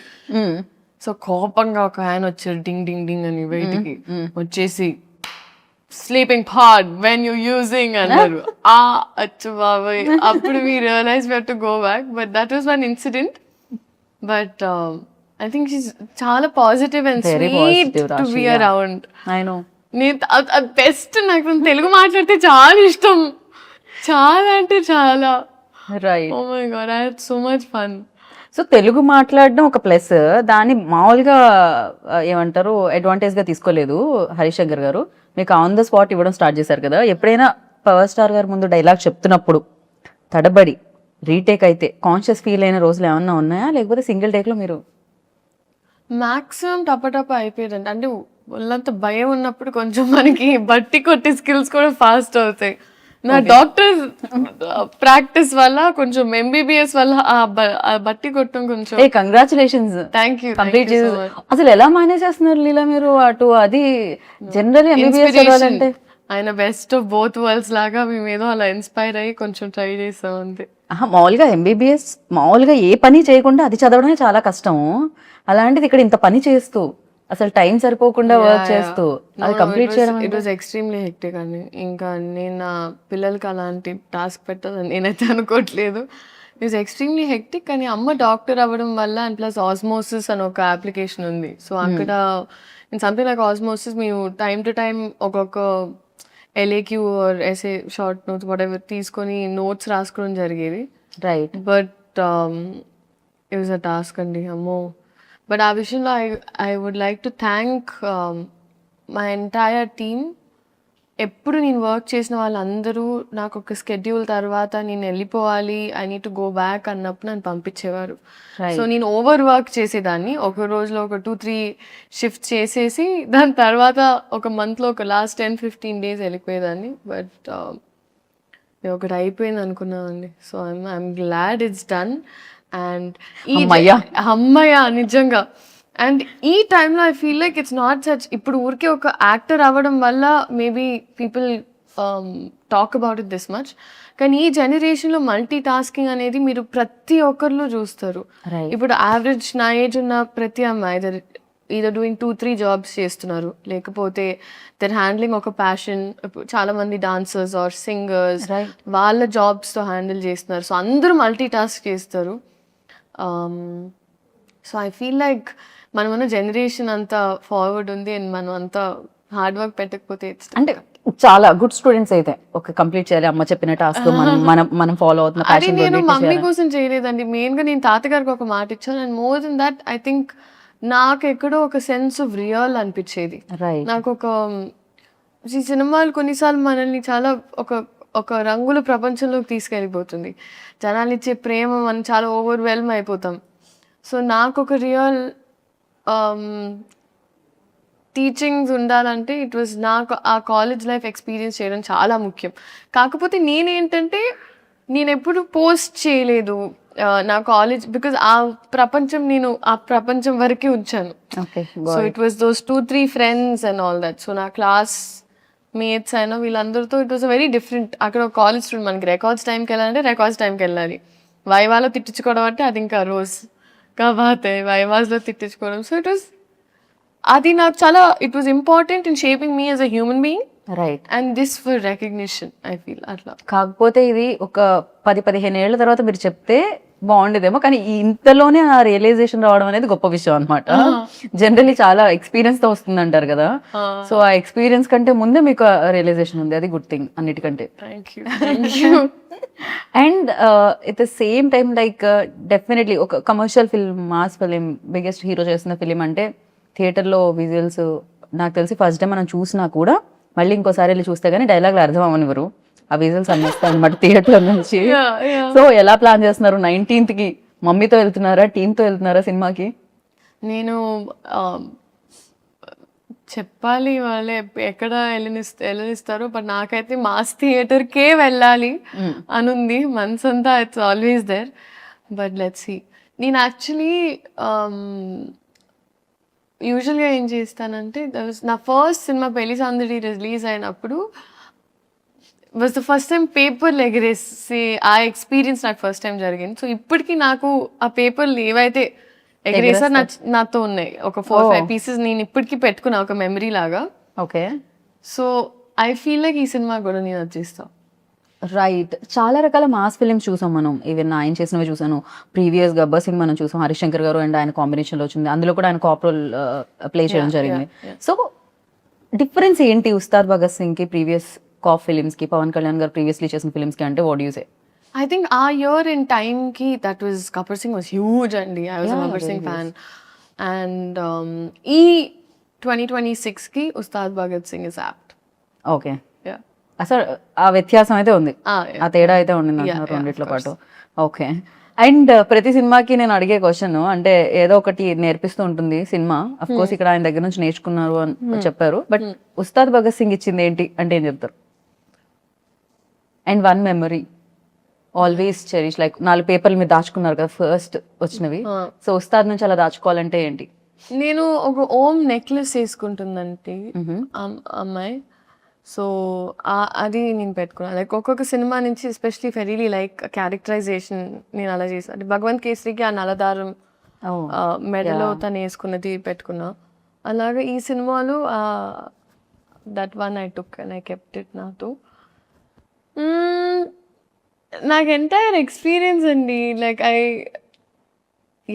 సో కోపంగా ఒక ఆయన వచ్చారు, డింగ్ డింగ్ డింగ్ అని బయటికి వచ్చేసి, sleeping pod when you using అన్నారు. అచ్చు బాబాయ్, అప్పుడు we realise we have to go back. But that was one incident. But I think she's చాలా positive and sweet to be around. నేను బెస్ట్, నాకు తెలుగు మాట్లాడితే చాలా ఇష్టం, చాలా అంటే చాలా. Right. Oh my God, I had so much fun. So Telugu మాట్లాడడం ఒక ప్లస్, దాన్ని మామూలుగా ఏమంటారు అడ్వాంటేజ్గా తీసుకోలేదు హరిశంకర్ గారు. మీకు ఆన్ ద స్పాట్ ఇవ్వడం స్టార్ట్ చేశారు కదా. ఎప్పుడైనా పవర్ స్టార్ గారు ముందు డైలాగ్ చెప్తున్నప్పుడు తడబడి రీటేక్ అయితే కాన్షియస్ ఫీల్ అయిన రోజులు ఏమన్నా ఉన్నాయా, లేకపోతే సింగిల్ టేక్లో మీరు? మ్యాక్సిమం టపటప అయిపోయేదండి. అంటే వాళ్ళంత భయం ఉన్నప్పుడు కొంచెం మనకి బట్టి కొట్టే స్కిల్స్ కూడా ఫాస్ట్ అవుతాయి. నా డాక్టర్ ప్రాక్టీస్ వల్ల కొంచెం MBBS వల్ల ఆ బట్టి కొట్టడం కొంచెం. కంగ్రాచులేషన్స్. Thank you. అసలు ఎలా మేనేజ్ చేస్తున్నారు లీలా మీరు అటు? అది జనరల్ MBBS చదవాలంటే ఆయన బెస్ట్ ఆఫ్ బోత్ వరల్డ్స్ లాగా మేము ఏదో అలా ఇన్స్పైర్ అయ్యి కొంచెం ట్రై చేస్తాం అంతే. మామూలుగా MBBS మామూలుగా ఏ పని చేయకుండా అది చదవడమే చాలా కష్టం. అలాంటిది ఇక్కడ ఇంత పని చేస్తూ అసలు టైం సరిపోకుండా వర్క్ చేస్తూ అది కంప్లీట్ చేయడం ఇట్ వాజ్ ఎక్స్ట్రీమ్లీ హెక్టిక్ అండి. ఇంకా నేను నా పిల్లలకి అలాంటి టాస్క్ పెట్టాలని నేనైతే అనుకోవట్లేదు. It was extremely hectic. కానీ అమ్మ డాక్టర్ అవ్వడం వల్ల అండ్ ప్లస్ ఆస్మోసిస్ అని ఒక అప్లికేషన్ ఉంది. సో అక్కడ ఇన్ సంథింగ్ లైక్ ఆస్మోసిస్ మేము టైం టు టైం ఒక్కొక్క LAQ or SA short notes whatever తీసుకొని నోట్స్ రాసుకోవడం జరిగేది. Right. But it was a task అండి అమ్మో. బట్ ఆ విషయంలో I would like to thank my entire team. ఎప్పుడు నేను వర్క్ చేసిన వాళ్ళందరూ నాకు ఒక స్కెడ్యూల్ తర్వాత నేను వెళ్ళిపోవాలి, I need to go back అన్నప్పుడు నన్ను పంపించేవారు. సో నేను ఓవర్ వర్క్ చేసేదాన్ని. ఒక రోజులో ఒక 2-3 షిఫ్ట్ చేసేసి దాని తర్వాత ఒక మంత్లో ఒక లాస్ట్ 10-15 డేస్ వెళ్ళిపోయేదాన్ని. బట్ ఒకటి అయిపోయింది అనుకున్నానండి. So I'm glad it's done. And అమ్మయ్య నిజంగా. అండ్ ఈ టైంలో I feel like it's not such, ఇప్పుడు ఊరికే ఒక యాక్టర్ అవ్వడం వల్ల maybe people talk about it this much. కానీ ఈ జనరేషన్లో మల్టీ టాస్కింగ్ అనేది మీరు ప్రతి ఒక్కరిలో చూస్తారు. ఇప్పుడు యావరేజ్ నా ఏజ్ ఉన్న ప్రతి అమ్మాయి ఈదర్ డూయింగ్ 2-3 జాబ్స్ చేస్తున్నారు, లేకపోతే దర్ హ్యాండ్లింగ్ ఒక ప్యాషన్. చాలా మంది డాన్సర్స్ ఆర్ సింగర్స్ వాళ్ళ జాబ్స్తో హ్యాండిల్ చేస్తున్నారు. సో అందరూ మల్టీ టాస్క్ చేస్తారు. సో ఐ ఫీల్ లైక్ మనమన్న జనరేషన్ అంతా ఫార్వర్డ్ ఉంది అండ్ మనం అంతా హార్డ్ వర్క్ పెట్టకపోతే అంటే చాలా గుడ్ స్టూడెంట్స్ అయితే ఒక కంప్లీట్ చేయాలి అమ్మ చెప్పిన టాస్క్ మనం ఫాలో అవుతున్న అది నేను మమ్మీ కోసం చేయలేదండి. మెయిన్గా నేను తాతగారికి ఒక మాట ఇచ్చాను. And more than that I think నాకు ఎక్కడో ఒక సెన్స్ ఆఫ్ రియల్ అనిపించేది. నాకు ఒక ఈ సినిమాలు కొన్నిసార్లు మనల్ని చాలా ఒక రంగుల ప్రపంచంలోకి తీసుకెళ్ళిపోతుంది. జనాలు ఇచ్చే ప్రేమ మనం చాలా ఓవర్వెల్మ్ అయిపోతాం. సో నాకు ఒక రియల్ టీచింగ్స్ ఉండాలంటే ఇట్ వాజ్ నాకు ఆ కాలేజ్ లైఫ్ ఎక్స్పీరియన్స్ చేయడం చాలా ముఖ్యం. కాకపోతే నేనేంటంటే నేను ఎప్పుడు పోస్ట్ చేయలేదు నా కాలేజ్, బికాజ్ ఆ ప్రపంచం వరకే ఉంచాను. So it was those 2-3 friends and all that. So నా క్లాస్ మేట్స్ అయినా వీళ్ళందరితో ఇట్ వాజ్ వెరీ డిఫరెంట్. అక్కడ ఒక కాలేజ్ స్టూడెంట్, మనకి రికార్డ్స్ టైంకి వెళ్ళాలంటే రికార్డ్స్ టైంకి వెళ్ళాలి. వైవాలో తిట్టించుకోవడం అంటే అది ఇంకా రోజు కాబట్టి వైవాస్లో తిట్టించుకోవడం. సో అది నాకు చాలా it was important in shaping me as a human being. Right. And this for recognition I feel అట్లా. కాకపోతే ఇది ఒక 10-15 ఏళ్ల తర్వాత మీరు చెప్తే బాగుండేదేమో, కానీ ఇంతలోనే ఆ రియలైజేషన్ రావడం అనేది గొప్ప విషయం అనమాట. జనరల్లీ చాలా ఎక్స్పీరియన్స్ తో వస్తుంది అంటారు కదా. సో ఆ ఎక్స్పీరియన్స్ కంటే ముందే మీకు రియలైజేషన్ ఉంది, అది గుడ్ థింగ్ అన్నిటికంటే. And at the same time like definitely ఒక commercial film, mass film, biggest hero చేస్తున్న ఫిలిం అంటే థియేటర్లో విజువల్స్ నాకు తెలిసి ఫస్ట్ టైం మనం చూసినా కూడా మళ్ళీ ఇంకోసారి వెళ్ళి చూస్తే కానీ డైలాగ్లు అర్థం అవ్వనివ్వరు, ఆ విజువల్స్ అనిపిస్తాయి అనమాట థియేటర్ నుంచి. సో ఎలా ప్లాన్ చేస్తున్నారు 19th కి? మమ్మీతో వెళ్తున్నారా, టీంతో వెళ్తున్నారా సినిమాకి? నేను చెప్పాలి వాళ్ళే ఎక్కడ వెళ్ళనిస్తారు, బట్ నాకైతే మాస్ థియేటర్కే వెళ్ళాలి అనుంది మనసంతా. It's always there, but let's see. నేను యాక్చువల్లీ యూజువల్గా ఏం చేస్తానంటే, నా ఫస్ట్ సినిమా పెళ్లి సందడి రిలీజ్ అయినప్పుడు వాజ్ ద ఫస్ట్ టైం పేపర్లు ఎగరేసి ఆ ఎక్స్పీరియన్స్ నాకు ఫస్ట్ టైం జరిగింది. సో ఇప్పటికీ నాకు ఆ పేపర్లు ఏవైతే ఎగరేసారు నాతో ఉన్నాయి, ఒక 4-5 పీసెస్ నేను ఇప్పటికీ పెట్టుకున్నా ఒక మెమరీ లాగా. Okay. So I feel like ఈ సినిమా కూడా నేను వచ్చేస్తాను. రైట్. చాలా రకాల మాస్ ఫిలిమ్స్ చూసాం మనం. ఈవెన్ ఆయన చేసినవి చూసాను. ప్రీవియస్ గబ్బర్ సింగ్ మనం చూసాం, హరిశంకర్ గారు అండ్ ఆయన కాంబినేషన్లో వచ్చింది. అందులో కూడా ఆయన కాప్ రోల్ ప్లే చేయడం జరిగింది. సో డిఫరెన్స్ ఏంటి ఉస్తాద్ భగత్ సింగ్ కి ప్రీవియస్ కాప్ ఫిలిమ్స్ కి, పవన్ కళ్యాణ్ గారు ప్రీవియస్లీ చేసిన ఫిలిమ్స్ కి? అంటే what do you say? I think our year in time ki that was Gabbar Singh was huge andi. I was a Gabbar Singh fan. And 2026 ki Ustad Bhagat Singh is apt. Okay. Yeah. అసలు ఆ వ్యత్యాసం అయితే ఉంది, ఆ తేడా అయితే ఉండింది అంటున్నారు రెండిట్లో పాటు. ఓకే. అండ్ ప్రతి సినిమాకి నేను అడిగే క్వశ్చన్, అంటే ఏదో ఒకటి నేర్పిస్తూ ఉంటుంది సినిమా. అఫ్ కోర్స్ ఇక్కడ ఆయన దగ్గర నుంచి నేర్చుకున్నారు అని చెప్పారు, బట్ ఉస్తాద్ భగత్ సింగ్ ఇచ్చింది ఏంటి అంటే ఏం చెప్తారు? And one memory always cherish, like 4 పేపర్లు మీరు దాచుకున్నారు కదా ఫస్ట్ వచ్చినవి. సో ఉస్తాద్ నుంచి అలా దాచుకోవాలంటే ఏంటి? నేను ఒక ఓం నెక్లెస్ వేసుకుంటుందంటే అమ్మాయి, సో అది నేను పెట్టుకున్నాను. లైక్ ఒక్కొక్క సినిమా నుంచి ఎస్పెషలీ ఫెరీలీ లైక్ క్యారెక్టరైజేషన్ నేను అలా చేశాను. భగవంత్ కేసరికి ఆ నలదారం మెడలో తను వేసుకున్నది పెట్టుకున్నా. అలాగే ఈ సినిమాలో that one I took and I kept it నాతో. నాకు ఎంటైర్ ఎక్స్పీరియన్స్ అండి, లైక్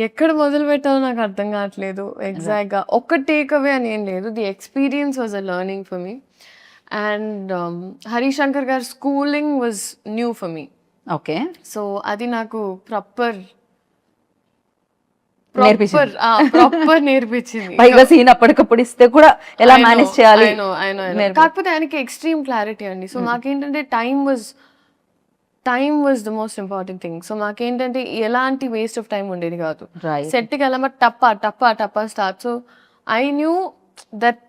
ఎక్కడ మొదలు పెట్టాలో నాకు అర్థం కావట్లేదు ఎగ్జాక్ట్గా. ఒక్క టేక్ అవే అని ఏం లేదు, the experience was a learning for me. And Harishankar గారి schooling was new for me. Okay, so అది నాకు ప్రాపర్ నేర్పించింది. పైగా సీన్ అప్పటికప్పుడు ఇస్తే కూడా ఎలా మేనేజ్ చేయాలి. కాకపోతే ఆయనకి ఎక్స్ట్రీమ్ క్లారిటీ అండి. సో మాకేంటంటే time was the most important thing. So మాకేంటంటే ఎలాంటి వేస్ట్ ఆఫ్ టైం ఉండేది కాదు. సెట్కి వెళ్ళామా టప్ప start. So I knew that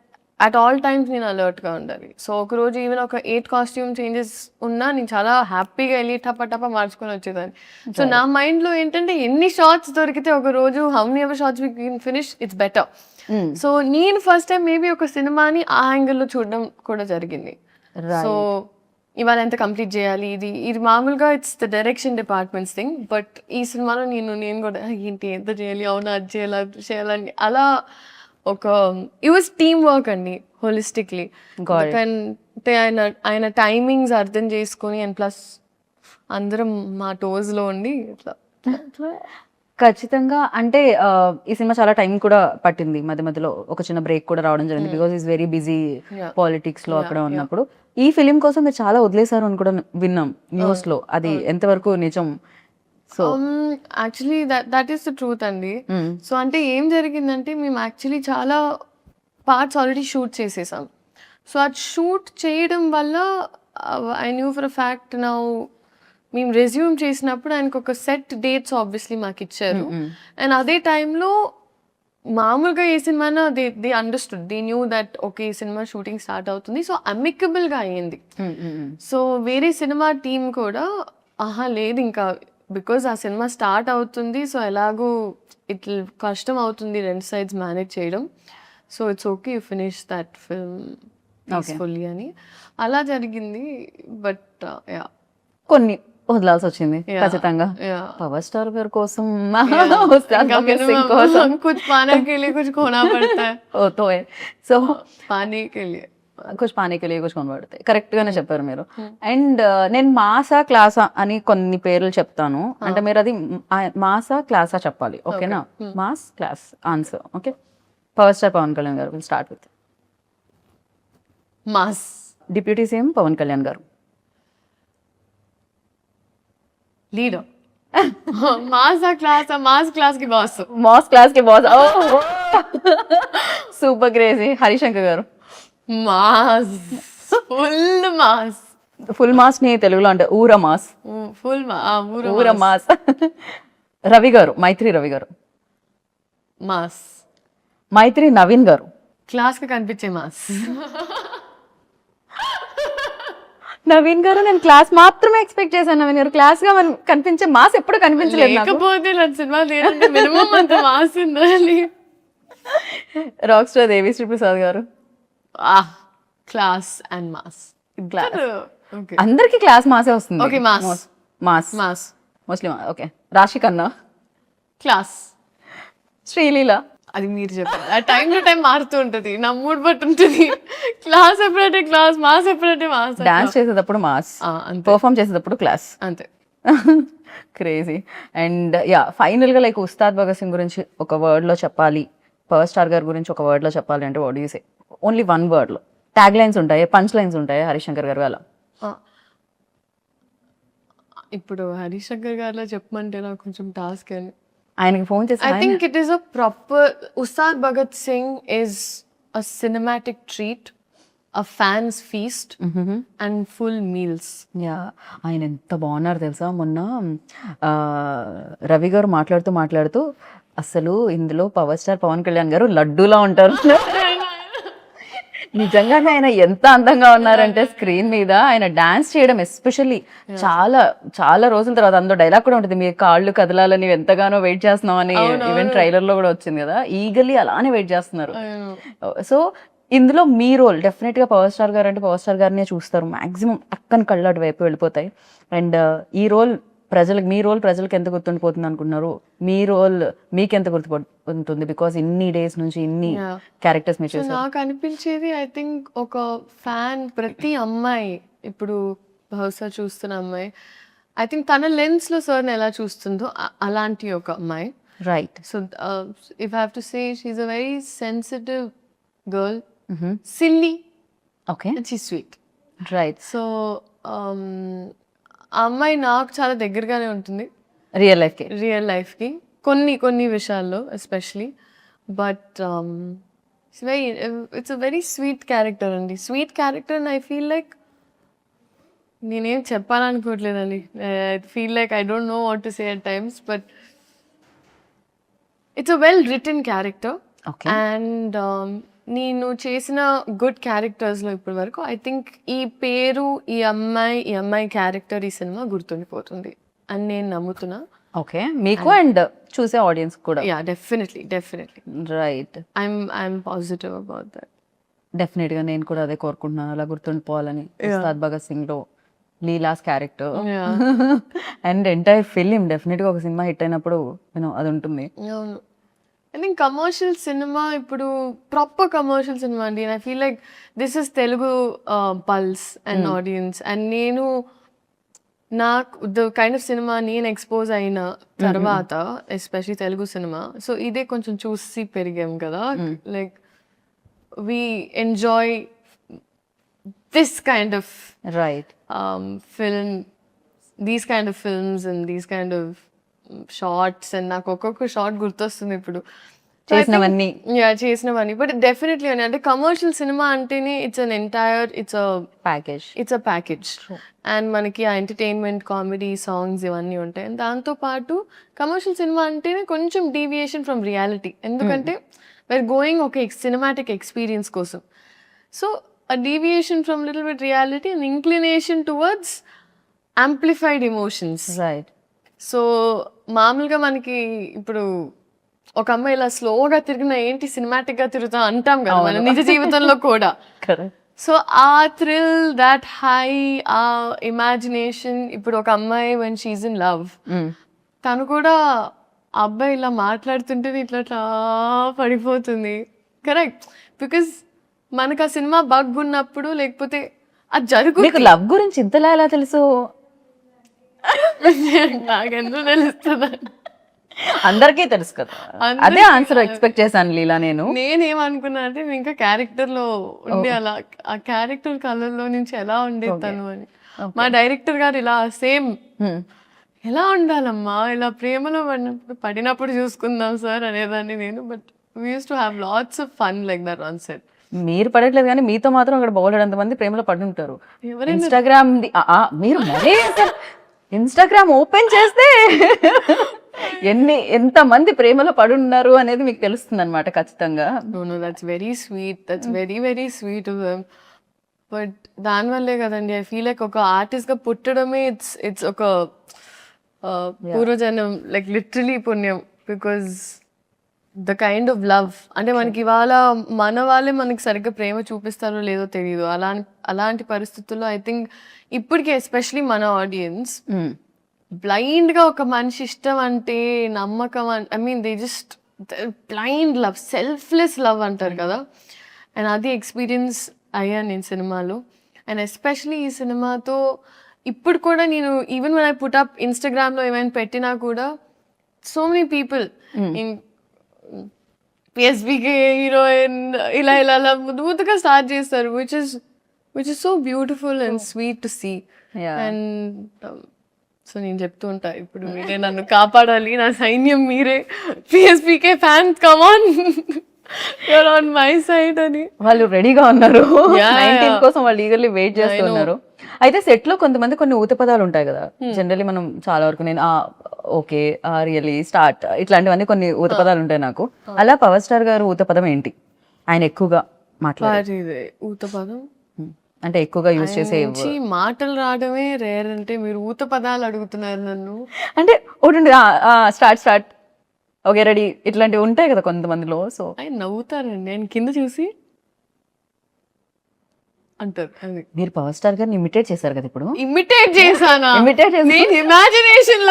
at all times నేను అలర్ట్గా ఉండాలి. సో ఒకరోజు ఈవెన్ ఒక 8 కాస్ట్యూమ్ చేంజెస్ ఉన్నా నేను చాలా హ్యాపీగా వెళ్ళి టప్ప మార్చుకొని వచ్చేదాన్ని. సో నా మైండ్లో ఏంటంటే ఎన్ని షార్ట్స్ దొరికితే ఒక రోజు how many ever shorts we can finish, it's better. So నేను ఫస్ట్ టైం మేబీ ఒక సినిమాని ఆ యాంగిల్లో చూడడం కూడా జరిగింది. సో ఇవాళ ఎంత కంప్లీట్ చేయాలి, ఇది మామూలుగా it's the direction departments thing. But ఈ సినిమాలో నేను కూడా ఏంటి ఎంత చేయాలి, అవునా అది చేయాలని అలా ఒక ఇట్ వాజ్ టీమ్ వర్క్ అండి హోలిస్టిక్లీ. అంటే ఆయన టైమింగ్స్ అర్థం చేసుకొని అండ్ ప్లస్ అందరం మా టోస్లో ఉండి ఇట్లా. ఖచ్చితంగా. అంటే ఈ సినిమా చాలా టైం కూడా పట్టింది, మధ్య మధ్యలో ఒక చిన్న బ్రేక్ కూడా రావడం జరిగింది, because is very busy politics లో అక్కడ ఉన్నప్పుడు. ఈ ఫిలిం కోసం మీరు చాలా వదిలేశారు అని కూడా విన్నాం న్యూస్ లో, అది ఎంతవరకు నిజం? So actually that is the truth అండి. సో అంటే ఏం జరిగిందంటే మేము యాక్చువల్లీ చాలా పార్ట్స్ ఆల్రెడీ షూట్ చేసేసాం. సో అది షూట్ చేయడం వల్ల I knew for a fact now మేము రెజ్యూమ్ చేసినప్పుడు ఆయనకు ఒక సెట్ డేట్స్ ఆబ్వియస్లీ మాకు ఇచ్చారు. అండ్ అదే టైంలో మామూలుగా ఏ సినిమానా they understood, they knew that okay ఈ సినిమా షూటింగ్ స్టార్ట్ అవుతుంది. సో అమికబుల్గా అయ్యింది. సో వేరే సినిమా టీం కూడా లేదు ఇంకా బికాజ్ ఆ సినిమా స్టార్ట్ అవుతుంది, సో ఎలాగో ఇట్లా కష్టం అవుతుంది రెండు సైడ్స్ మేనేజ్ చేయడం. So it's okay you finish that film peacefully అని అలా జరిగింది. బట్ కొన్ని వదలాల్సి వచ్చింది ఖచ్చితంగా. పవర్ స్టార్ గారి కోసం कुछ पाने के लिए कुछ खोना पड़ता है. तो है. సో पाने के लिए కుछ పానీ కే లియే కుछ కొన పడతాయి. కరెక్ట్ గానే చెప్పారు మీరు. అండ్ నేను మాసా క్లాసా అని కొన్ని పేర్లు చెప్తాను, అంటే మీరు అది మాసా క్లాసా చెప్పాలి, ఓకేనా? Mass class answer. Okay, power star Pawan Kalyan గారు. Will start with mass. Deputy CM Pawan Kalyan గారు. లీడర్. మాసా క్లాస్, మాస్ క్లాస్ కి బాస్. మాస్ క్లాస్ కి బాస్. Super crazy. హరిశంకర్ గారు. Mass, full mass. Full mass ని తెలుగులో అంటే ఊర మాస్. ఫుల్ ఊర మాస్. రవి గారు. మైత్రి రవి గారు. మాస్. మైత్రి నవీన్ గారు. క్లాస్ కి కనిపించే మాస్. నవీన్ గారు నేను క్లాస్ మాత్రమే ఎక్స్పెక్ట్ చేశాను. నవీన్ గారు క్లాస్ గా కనిపించే మాస్ ఎప్పుడు కనిపించలేదు. లేకపోతే సినిమా మినిమం అంత మాస్ ఉండాలి. రాక్ స్టార్ దేవిశ్రీ ప్రసాద్ గారు. Class and mass. అందరికి క్లాస్ మాసే వస్తుంది. Okay, mass mass mass mostly. Okay, రాశి ఖన్నా. క్లాస్. శ్రీలీల. అది మీరు చెప్పారు, ఆ టైం టు టైం మారుతూ ఉంటుంది, నా మూడ్ బట్టి ఉంటుంది. క్లాస్ ఎప్పుడంటే క్లాస్, మాస్ ఎప్పుడంటే మాస్. డాన్స్ చేసేటప్పుడు మాస్, పర్ఫామ్ చేసేటప్పుడు క్లాస్, అంతే. క్రేజీ. అండ్ యా, ఫైనల్ గా లైక్ ఉస్తాద్ భగత్ సింగ్ గురించి ఒక వర్డ్ లో చెప్పాలి, పవర్ స్టార్ గారి గురించి ఒక వర్డ్ లో చెప్పాలి అంటే what do you say? Only one word లో. ట్యాగ్ లైన్స్ ఉంటాయి, పంచ్ లైన్స్ ఉంటాయి హరిశంకర్ గారు అలా. ఇప్పుడు హరిశంకర్ గారిలో చెప్పమంటే నాకు కొంచెం టాస్క్ అని. ఆయనకి ఫోన్ చేసి I think it is a proper Ustad Bhagat Singh is a cinematic treat, a fan's feast and full meals. Yeah, ఆయన ఎంత బాగున్నారు తెలుసా. మొన్న రవి గారు మాట్లాడుతూ అసలు ఇందులో పవర్ స్టార్ పవన్ కళ్యాణ్ గారు లడ్డూలా ఉంటారు. నిజంగానే ఆయన ఎంత అందంగా ఉన్నారంటే స్క్రీన్ మీద ఆయన డాన్స్ చేయడం ఎస్పెషల్లీ చాలా చాలా రోజుల తర్వాత. అందులో డైలాగ్ కూడా ఉంటుంది, మీ కాళ్ళు కదలాలని ఎంతగానో వెయిట్ చేస్తున్నాం అని. ఈవెన్ ట్రైలర్ లో కూడా వచ్చింది కదా, ఈగల్లీ అలానే వెయిట్ చేస్తున్నారు. సో ఇందులో మీ రోల్ డెఫినెట్ గా పవర్ స్టార్ గారు అంటే పవర్ స్టార్ గారినే చూస్తారు మాక్సిమం, అక్కని కళ్ళు అటు వైపు వెళ్ళిపోతాయి. అండ్ ఈ రోల్ ప్రజలకు మీ రోల్ ప్రజలకు ఎంత గుర్తుండిపోతుంది అనుకుంటున్నారు? మీ రోల్ మీకు ఎంత గుర్తుపడుతుంది? బికాస్ ఇన్ని డేస్ నుంచి ఇన్ని క్యారెక్టర్స్ మీరు చేశారు. నాకు అనిపించేది ఐ థింక్ ఒక ఫ్యాన్ ప్రతి అమ్మాయి ఇప్పుడు బహుశా చూస్తున్న అమ్మాయి ఐ థింక్ తన లెన్స్ లో సార్ని ఎలా చూస్తుందో అలాంటి ఒక అమ్మాయి. Right. So if I have to say she's a very sensitive girl, silly okay, and she sweet. Right. So ఆ అమ్మాయి నాకు చాలా దగ్గరగానే ఉంటుంది రియల్ లైఫ్ కి కొన్ని విషయాల్లో especially. But it's a very sweet character అండి, sweet character. And I feel like నేనేం చెప్పాలనుకోవట్లేదండి. I feel like I don't know what to say at times, but it's a well written character. And నేను చేసిన good క్యారెక్టర్స్లో ఇప్పటి వరకు I think ఈ పేరు, ఈ అమ్మాయి క్యారెక్టర్ ఈ సినిమా గుర్తుండిపోతుంది అని నేను నమ్ముతున్నా. ఓకే, మీకు అండ్ చూసే ఆడియన్స్ కూడా. Yeah, definitely. Right. I'm positive about that. Definite గా నేను కూడా అదే కోరుకుంటున్నాను, అలా గుర్తుండిపోవాలని. ఉస్తాద్ భగత్ సింగ్ లో Leela's character and entire film definite గా ఒక సినిమా హిట్ అయినప్పుడు అది ఉంటుంది. అవును. ఐ థింక్ కమర్షియల్ సినిమా ఇప్పుడు ప్రాపర్ కమర్షియల్ సినిమా అండి. And I feel like this is Telugu pulse and audience. And నేను నాకు ద కైండ్ ఆఫ్ సినిమా నేను ఎక్స్పోజ్ అయిన తర్వాత ఎస్పెషలీ తెలుగు సినిమా, సో ఇదే కొంచెం చూసి పెరిగాం కదా. Like we enjoy this kind of film, these kind of films and these kind of shorts. And నాకు ఒక్కొక్క షార్ట్ గుర్తొస్తుంది ఇప్పుడు చేసినవన్నీ. బట్ డెఫినెట్లీ అని అంటే కమర్షియల్ సినిమా అంటేనే ఇట్స్ అ ప్యాకేజ్. అండ్ మనకి ఆ ఎంటర్టైన్మెంట్, కామెడీ, సాంగ్స్ ఇవన్నీ ఉంటాయి. అండ్ దాంతోపాటు కమర్షియల్ సినిమా అంటేనే కొంచెం డీవియేషన్ ఫ్రమ్ రియాలిటీ, ఎందుకంటే we're going ఒక సినిమాటిక్ ఎక్స్పీరియన్స్ కోసం. So a deviation from little bit reality and inclination towards amplified emotions. Right. So మామూలుగా మనకి ఇప్పుడు ఒక అమ్మాయి ఇలా స్లోగా తిరిగినా ఏంటి సినిమాటిక్ గా తిరుగుతాం అంటాం కదా మన నిజ జీవితంలో కూడా. సో ఆ థ్రిల్, దాట్ హై, ఆ ఇమాజినేషన్. ఇప్పుడు ఒక అమ్మాయి when she's in love, తను కూడా ఆ అబ్బాయి ఇలా మాట్లాడుతుంటే ఇట్లా పడిపోతుంది. కరెక్ట్, బికాస్ మనకు ఆ సినిమా బగ్ ఉన్నప్పుడు, లేకపోతే అది జరుగుతుంది. లవ్ గురించి ఇంతలా ఎలా తెలుసు? నాకెందుకు తెలుస్తుంది? అందరికీ తెలుసు కదా, అదే ఆన్సర్ ఎక్స్పెక్ట్ చేశాను లీలా. నేనేమనుకున్నా అంటే ఇంకా క్యారెక్టర్ లో ఉండి అలా ఆ క్యారెక్టర్ కలర్లో నుంచి ఎలా ఉండేది తను అని. మా డైరెక్టర్ గారు ఇలా సేమ్ ఎలా ఉండాలమ్మా, ఇలా ప్రేమలో పడినప్పుడు చూసుకుందాం సార్ అనేదాన్ని నేను. But we use to have lots of fun like that on set. మీరు పడట్లేదు కానీ మీతో మాత్రం అక్కడ బౌలెడంత మంది ప్రేమలో పడి ఉంటారు. ఇన్స్టాగ్రామ్ మీరు మరీ ఇన్స్టాగ్రామ్ ఓపెన్ చేస్తే ఎంత మంది ప్రేమలో పడి ఉన్నారు అనేది మీకు తెలుస్తుంది అనమాట ఖచ్చితంగా. That's very sweet, that's very very sweet. But దానివల్లే కదండి ఐ ఫీల్ లైక్ ఒక ఆర్టిస్ట్ గా పుట్టడమే ఇట్స్ ఒక పూర్వజన్మ, లైక్ లిటరలీ పుణ్యం. Because the kind of love అంటే మనకి ఇవాళ మన వాళ్ళే మనకి సరిగ్గా ప్రేమ చూపిస్తారో లేదో తెలియదు. అలాంటి పరిస్థితుల్లో ఐ థింక్ ఇప్పటికీ ఎస్పెషలీ మన ఆడియన్స్ బ్లైండ్ గా ఒక మనిషి ఇష్టం అంటే నమ్మకం, I mean they just blind love, selfless love అంటారు కదా. అండ్ అది ఎక్స్పీరియన్స్ అయ్యాను నేను సినిమాలో. అండ్ ఎస్పెషలీ ఈ సినిమాతో ఇప్పుడు కూడా నేను even when I put up ఇన్స్టాగ్రామ్లో ఏమైనా పెట్టినా కూడా so many people in PSPK heroine ఇలా ముద్దుగా స్టార్ట్ చేస్తారు, which is so beautiful and sweet to see. And so నేను చెప్తూ ఉంటా ఇప్పుడు మీరే నన్ను కాపాడాలి, నా సైన్యం మీరే, PSPK fans come on, you're on my side అని. వాళ్ళు రెడీగా ఉన్నారు 19 కోసం, వాళ్ళు ఈగర్లీ వెయిట్ చేస్తున్నారు. అయితే సెట్ లో కొంతమంది కొన్ని ఊత పదాలు ఉంటాయి కదా జనరల్లీ, మనం చాలా వరకు నేను ఓకే రియలీ స్టార్ట్ ఇట్లాంటివన్నీ కొన్ని ఊత పదాలు ఉంటాయి నాకు. అలా పవర్ స్టార్ గారు ఊత పదం ఏంటి ఆయన ఎక్కువగా మాట్లాడే ఊత పదం అంటే ఎక్కువగా యూజ్ చేసే మాటలు రావడమే రేర్. అంటే మీరు ఊత పదాలు అడుగుతున్నారు నన్ను అంటే ఒకటి స్టార్ట్ ఓకే రెడీ ఇట్లాంటివి ఉంటాయి కదా కొంతమందిలో. సో ఆయన నవ్వుతారండి, నేను కింద చూసి అంటారు. అది మీరు పవర్ స్టార్ గారిని ఇమిటేట్ చేశారు కదా ఇప్పుడు. ఇమిటేట్ చేశానా? ఇమిటేట్ చేసి నేను ఇమాజినేషన్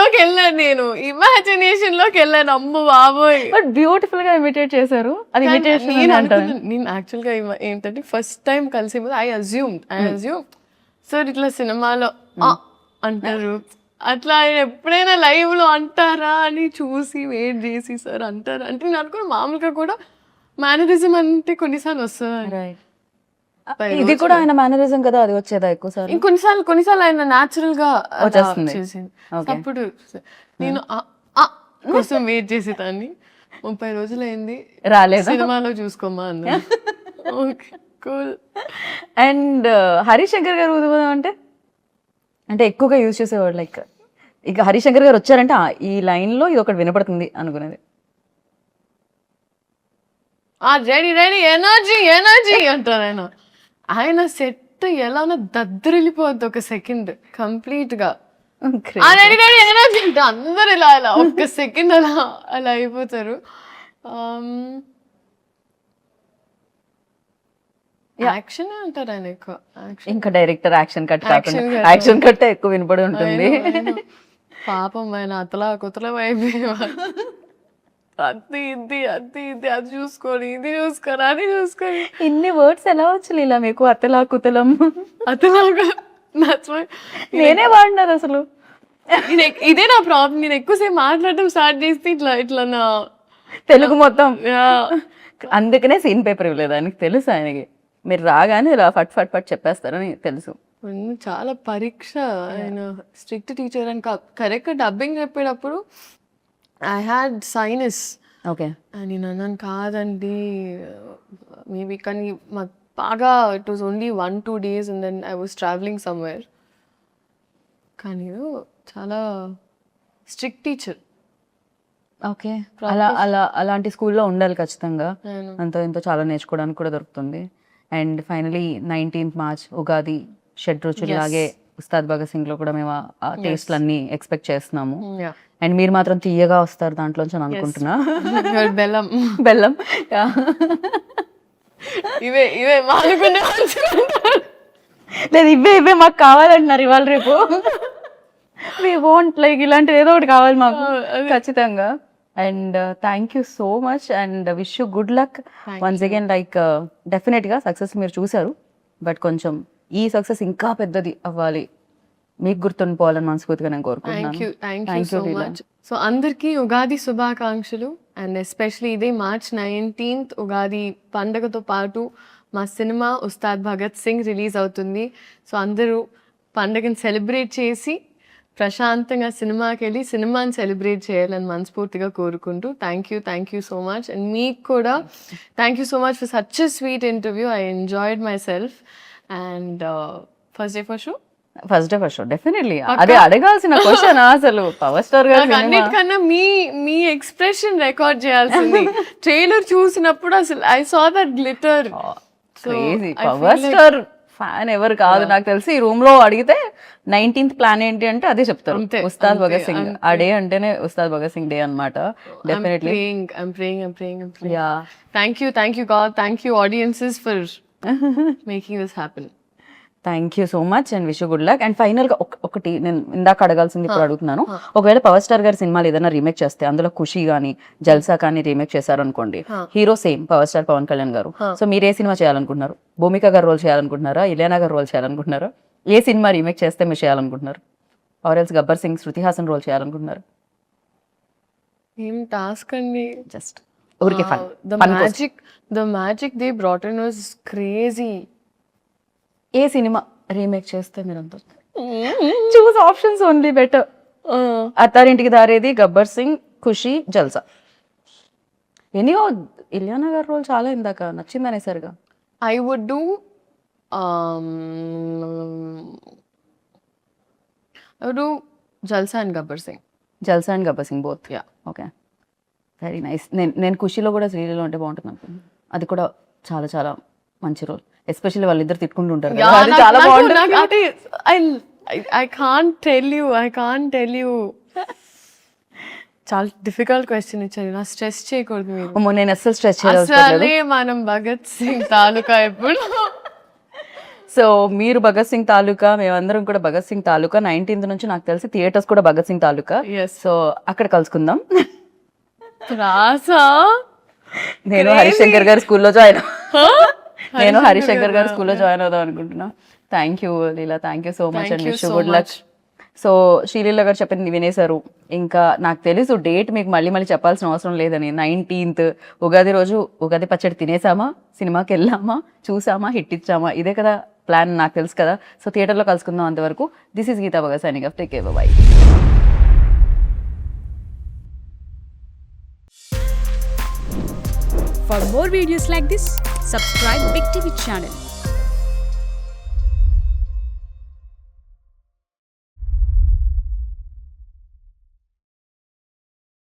లోకి వెళ్ళాను. అమ్మ బాబోయ్, బట్ బ్యూటిఫుల్ గా ఇమిటేట్ చేశారు. అది ఇమిటేషన్ అంటారు. నేను యాక్చువల్ గా ఏంటంటే ఫస్ట్ టైం కలిసి ఐ అజ్యూమ్ సార్ ఇట్లా సినిమాలో అంటారు, అట్లా ఆయన ఎప్పుడైనా లైవ్ లో అంటారా అని చూసి వెయిట్ చేసి సార్ అంటారా అంటే నేను అనుకున్న మామూలుగా కూడా మేనరిజం అంటే కొన్నిసార్లు వస్తుంది. ఇది కూడా ఆయన మేనరిజం కదా, అది వచ్చేదా ఎక్కువ సార్? కొన్నిసార్లు ఆయన న్యాచురల్ గా వచ్చేస్తుంది. చేసింది. అప్పుడు నేను కోసం వెయిట్ చేసేదాన్ని. 30 రోజులైంది రాలేదు, సినిమాలో చూసుకోమా అన్న. Okay cool. అండ్ హరిశంకర్ గారు ఊదుబోదాం అంటే ఎక్కువగా యూజ్ చేసేవాడు. లైక్ ఇక హరిశంకర్ గారు వచ్చారంటే ఈ లైన్ లో ఇది ఒకటి వినపడుతుంది అనుకునేది. రెడీ రెడీ ఎనర్జీ అంటారు ఆయన. ఆయన సెట్ ఎలా దద్దరిల్లిపోద్ది ఒక సెకండ్ కంప్లీట్ గా. రెడీ రెడీ ఎనర్జీ అంటే అందరు ఇలా ఒక్క సెకండ్ అలా అయిపోతారు. యాక్షన్ అంటారు ఆయన ఎక్కువ. ఇంకా డైరెక్టర్ యాక్షన్ కట్ కాకుండా యాక్షన్ కట్ ఎక్కువ వినపడి ఉంటుంది. పాపం ఆయన అతలా కుతలం అయిపోయేవారు. అది ఇది అది చూసుకొని ఇది చూసుకొని అది చూసుకొని. ఇన్ని వర్డ్స్ ఎలా వచ్చి ఇలా మీకు అతలా కుతలం అతలాగా నేనే వాడినారు అసలు. ఇదే నా ప్రాబ్లం. నేను ఎక్కువసేపు మాట్లాడటం స్టార్ట్ చేస్తే ఇట్లా నా తెలుగు మొత్తం. అందుకనే సీన్ పేపర్ ఇవ్వలేదు ఆయనకి తెలుసు. ఆయనకి మీరు రాగానే ఇలా ఫట్ ఫట్ ఫట్ చెప్పేస్తారని తెలుసు. చాలా పరీక్ష. ఆయన స్ట్రిక్ట్ టీచర్ అని కరెక్ట్ డబ్బింగ్ చెప్పేటప్పుడు ఐ హ్యాడ్ సైనస్. ఓకే. నేను అన్నాను కాదండి మేబీ, కానీ మాకు బాగా it was only 1-2 days and then I was travelling somewhere. కానీ చాలా స్ట్రిక్ట్ టీచర్. ఓకే. అలాంటి స్కూల్లో ఉండాలి ఖచ్చితంగా. అంతో ఎంతో చాలా నేర్చుకోవడానికి కూడా దొరుకుతుంది. And finally 19th March Ugadi షడ్రుచులాగే ఉస్తాద్ భగత్ సింగ్ లో కూడా మేము ఆ టేస్ట్లు అన్ని ఎక్స్పెక్ట్ చేస్తున్నాము. అండ్ మీరు మాత్రం తీయగా వస్తారు దాంట్లోంచి అని అనుకుంటున్నా. బెల్లం లేదు, ఇవే మాకు కావాలంటున్నారు ఇవాళ రేపు. వి వాంట్ లైక్ ఇలాంటిది ఏదో ఒకటి కావాలి మాకు ఖచ్చితంగా. And thank you so much and wish you good luck once again. Like డెఫినెట్గా సక్సెస్ మీరు చూసారు, బట్ కొంచెం ఈ సక్సెస్ ఇంకా పెద్దది అవ్వాలి, మీకు గుర్తుండిపోవాలని మనస్ఫూర్తిగా నేను కోరుకుంటున్నాను. సో అందరికీ ఉగాది శుభాకాంక్షలు. అండ్ ఎస్పెషలీ ఇదే March 19th ఉగాది పండగతో పాటు మా సినిమా ఉస్తాద్ భగత్ సింగ్ రిలీజ్ అవుతుంది. సో అందరూ పండగని సెలబ్రేట్ చేసి ప్రశాంతంగా సినిమాకి వెళ్ళి సినిమాని సెలబ్రేట్ చేయాలని మనస్ఫూర్తిగా కోరుకుంటూ thank you so much. And మీకు కూడా thank you so much for such a sweet interview. I enjoyed my self. And first day for show definitely అదే అడగాల్సిన క్వశ్చన్ అసలు. పవర్ స్టార్ గారు అన్నిటికన్నా మీ ఎక్స్ప్రెషన్ రికార్డ్ చేయాల్సింది. ట్రైలర్ చూసినప్పుడు అసలు I saw that glitter. Crazy. Power star fan ఎవరు కాదు నాకు తెలిసి. ఈ రూమ్ లో అడిగితే 19th ప్లాన్ ఏంటి అంటే అదే చెప్తారు, ఉస్తాద్ భగత్ సింగ్. ఆ డే అంటేనే ఉస్తాద్ భగత్ సింగ్ డే అన్నమాట. Definitely. I'm praying. Yeah. Thank you God. Thank you audiences for making this happen. Thank you so much and wish you good luck. And final గా ఒకటి నేను ఇందాక అడగాల్సింది ఇప్పుడు అడుగుతున్నాను. ఒకవేళ పవర్ స్టార్ గారి సినిమాలు ఏదైనా రీమేక్ చేస్తే, అందులో ఖుషి కానీ జల్సా కానీ రీమేక్ చేశారు అనుకోండి, hero same power star Pawan Kalyan garu. So మీరు ఏ సినిమా చేయాలనుకుంటున్నారు? భూమిక గారు రోల్ చేయాలనుకుంటున్నారా? ఇలియానా గారు రోల్ చేయాలనుకుంటున్నారా? ఏ సినిమా రీమేక్ చేస్తే మీరు చేయాలనుకుంటున్నారు? Or else Gabbar Singh Shruti Haasan role చేయాలనుకుంటున్నారు? ఏం టాస్క్ అండి, జస్ట్ ఊరికే fun. The magic they brought in was crazy. ఏ సినిమా రీమేక్ చేస్తే మీరు అంత choose options only better. Attarintiki Daredi, Gabbar Singh, ఖుషి, జల్సా. ఎనీవో ఇలియానా గారి రోల్ చాలా ఇందాక నచ్చింది అనేసరిగా. I would do Jalsa and Gabbar Singh both. Yeah, okay, very nice. నేను ఖుషిలో కూడా శ్రీలీలో ఉంటే బాగుంటుంది అనుకుంటున్నాను. అది కూడా చాలా చాలా మంచి రోల్. ఎస్పెషల్లీ వాళ్ళిద్దరు తిట్టుకుంటూ ఉంటారు కదా, అది చాలా బాగుంటుంది. I can't tell you. చాలా డిఫికల్ట్ క్వశ్చన్ ఇచ్చారు. నా స్ట్రెస్ చేయకూడదు మీరు. నేను అస్సలు స్ట్రెస్ చేయలేదు. మనం భగత్ సింగ్ తాలూకా ఎప్పుడు సో మీరు భగత్ సింగ్ తాలూకా, మేమందరం కూడా భగత్ సింగ్ తాలూకా. 19th నుంచి నాకు తెలిసి థియేటర్స్ కూడా భగత్ సింగ్ తాలూకా. సో అక్కడ కలుసుకుందాం. నేను హరిశంకర్ గారి స్కూల్లో జాయిన్ అవుదాం అనుకుంటున్నా. Thank you Leela, thank you so much and wish good luck. So Sreeleela గారు చెప్పింది వినేశారు. ఇంకా నాకు తెలుసు డేట్ మీకు మళ్ళీ చెప్పాల్సిన అవసరం లేదని. 19th ఉగాది రోజు ఉగాది పచ్చడి తినేసామా, సినిమాకి వెళ్ళామా, చూసామా, హిట్ ఇచ్చామా, ఇదే కదా ప్లాన్, నాకు తెలుసు కదా. సో థియేటర్లో కలుసుకుందాం. అంతవరకు this is Geetha Bhagat signing off. Take care, bye. For more videos like this, subscribe Big TV channel.